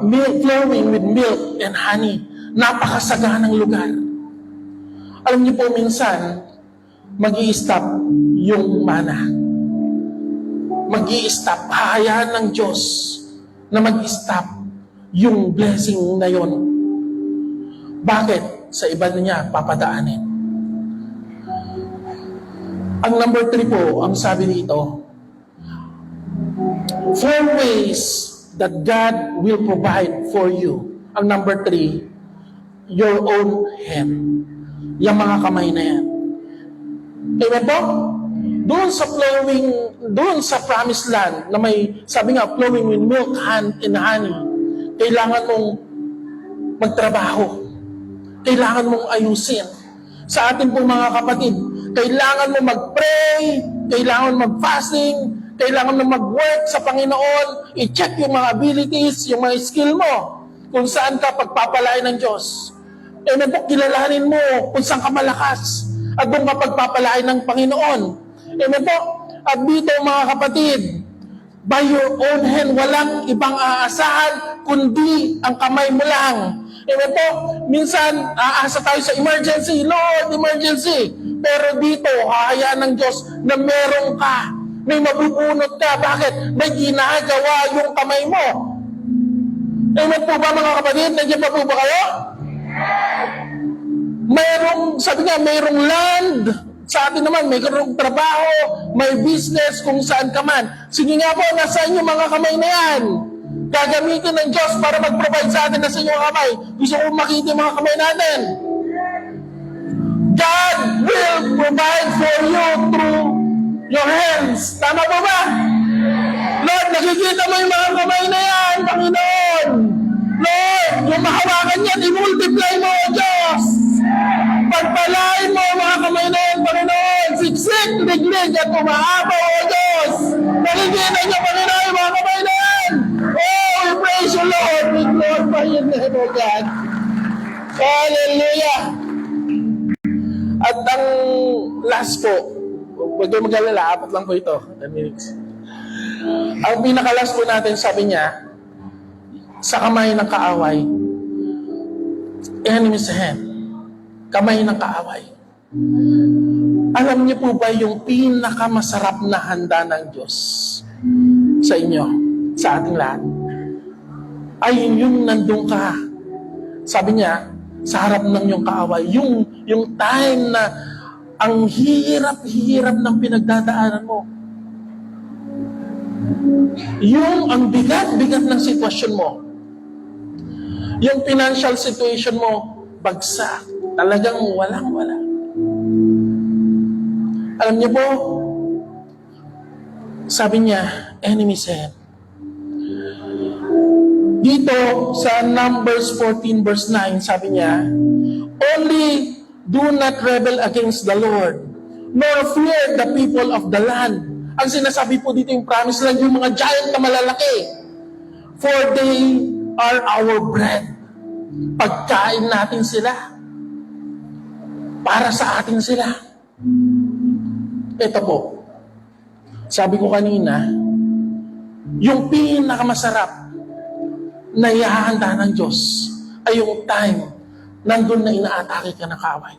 milk flowing with milk and honey. Napakasaganang lugar. Alam niyo po minsan, mag-i-stop yung mana. Mag-i-stop. Hahayaan ng Diyos na mag-stop yung blessing na yon. Bakit? Sa iba niya papadaanin. Ang number 3 po, ang sabi dito, 4 ways that God will provide for you. Ang number 3, your own hand. Yung mga kamay na yan. Amen po? Doon sa promised land na may, sabi nga, flowing with milk and honey, kailangan mong magtrabaho. Kailangan mong ayusin. Sa atin pong mga kapatid, kailangan mo mag-pray, kailangan mag-fasting, kailangan mo mag-work sa Panginoon, i-check yung mga abilities, yung mga skill mo, kung saan ka pagpapalain ng Diyos. Amen po, kilalanin mo kung saan ka malakas, at doon ka pagpapalain ng Panginoon. Amen po, at dito mga kapatid, by your own hand, walang ibang aasahan, kundi ang kamay mo lang. Amen po, minsan aasa tayo sa emergency, Lord, emergency. Pero dito, hahayaan ng Diyos na meron ka, may mabubunot ka. Bakit? May ginagawa yung kamay mo. Amen po ba mga kapatid? Nandiyan pa po ba kayo? Mayroong, sabi nga, mayroong land. Sa atin naman, mayroong trabaho, may business, kung saan ka man. Sige nga po, nasa inyo mga kamay na yan. Gagamitin ng Diyos para mag-provide sa atin na sa inyong kamay. Gusto ko makita yung mga kamay natin. God will provide for you through your hands. Tama po ba? Lord, nakikita mo yung mga kamay na yan, Panginoon. Lord, yung mahawakan yan, i-multiply mo, O Diyos. Pagpalain mo mga kamay na yan, Panginoon. Siksik, liglig, at umaapaw, O Diyos. Nakikita niyo, Panginoon, yung mga kamay na yan. Oh, we praise you, Lord. We glorify Bayad na ito, God. Hallelujah! At ang last po, huwag kayo mag-alala, 4 lang po ito, 10 minutes. Ang pinaka-last po natin, sabi niya, sa kamay ng kaaway, enemy's hand, kamay ng kaaway. Alam niyo po ba yung pinakamasarap na handa ng Diyos sa inyo, sa ating lahat? Ay yung nandun ka. Sabi niya, sa harap ng yung kaaway, yung time na ang hirap-hirap ng pinagdadaanan mo. Yung ang bigat-bigat ng sitwasyon mo. Yung financial situation mo, bagsak. Talagang walang-wala. Alam niyo po, sabi niya, enemy's hand. Dito sa Numbers 14 verse 9, sabi niya, only do not rebel against the Lord, nor fear the people of the land. Ang sinasabi po dito yung promise land, yung mga giant na malalaki. For they are our bread. Pagkain natin sila. Para sa atin sila. Ito po. Sabi ko kanina, yung pinakamasarap na ihahanda ng Diyos ay yung time nandun na inaatake ka ng kaaway.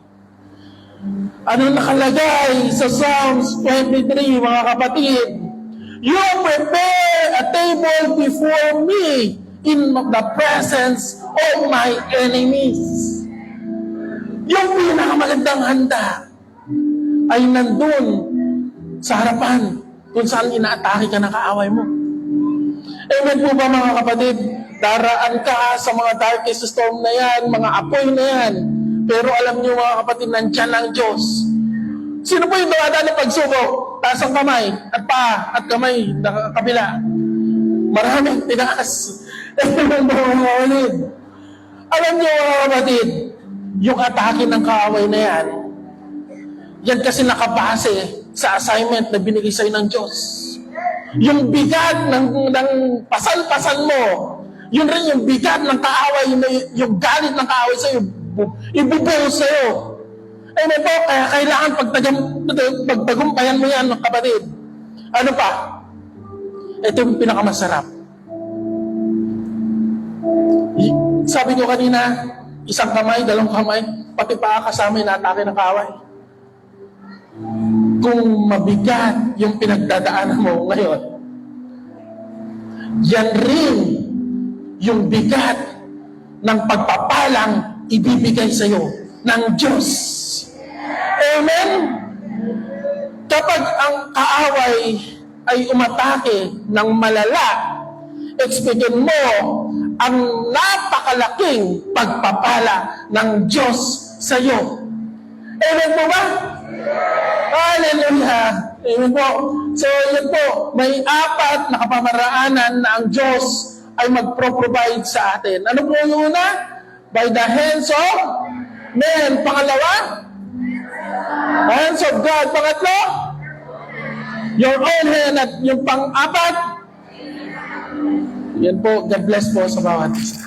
Ano nakalagay sa Psalms 23, mga kapatid? You prepare a table before me in the presence of my enemies. Yung pinakamagandang handa ay nandun sa harapan kung saan inaatake ka ng kaaway mo. Amen po ba, mga kapatid? Daraan ka sa mga darkest storm na yan, mga apoy na yan. Pero alam niyo, mga kapatid, nandyan ang Diyos. Sino po yung dumadaan ng pagsubok? Taas ang kamay at paa at kamay na kabila. Maraming tinaas. Amen po, mga kapatid. Alam niyo, mga kapatid, yung atake ng kaaway na yan, yan kasi nakabase sa assignment na binigay sa'yo ng Diyos. Yung bigat ng pasal-pasal mo, yun rin yung bigat ng kaaway, yung galit ng kaaway sa'yo, ibubuo sa'yo. Amen po, kaya kailangan pagtagumpayan mo yan, kapatid. Ano pa? Ito yung pinakamasarap. Sabi ko kanina, isang kamay, dalawang kamay, pati paa kasama yung atake ng kaaway. Kung mabigat yung pinagdadaanan mo ngayon, yan rin yung bigat ng pagpapalang ibibigay sa iyo ng Diyos. Amen? Kapag ang kaaway ay umatake ng malala, expectin mo ang napakalaking pagpapala ng Diyos sa iyo. Amen po ba? Hallelujah! Amen po. So, yun po, may 4 na kapamaraanan na ang Diyos ay mag-provide sa atin. Ano po yung una? By the hands of men. Pangalawa? Hands of God. Pangatlo? Your own hand. At yung pang-4? Yan po. God bless po sa bawat isa.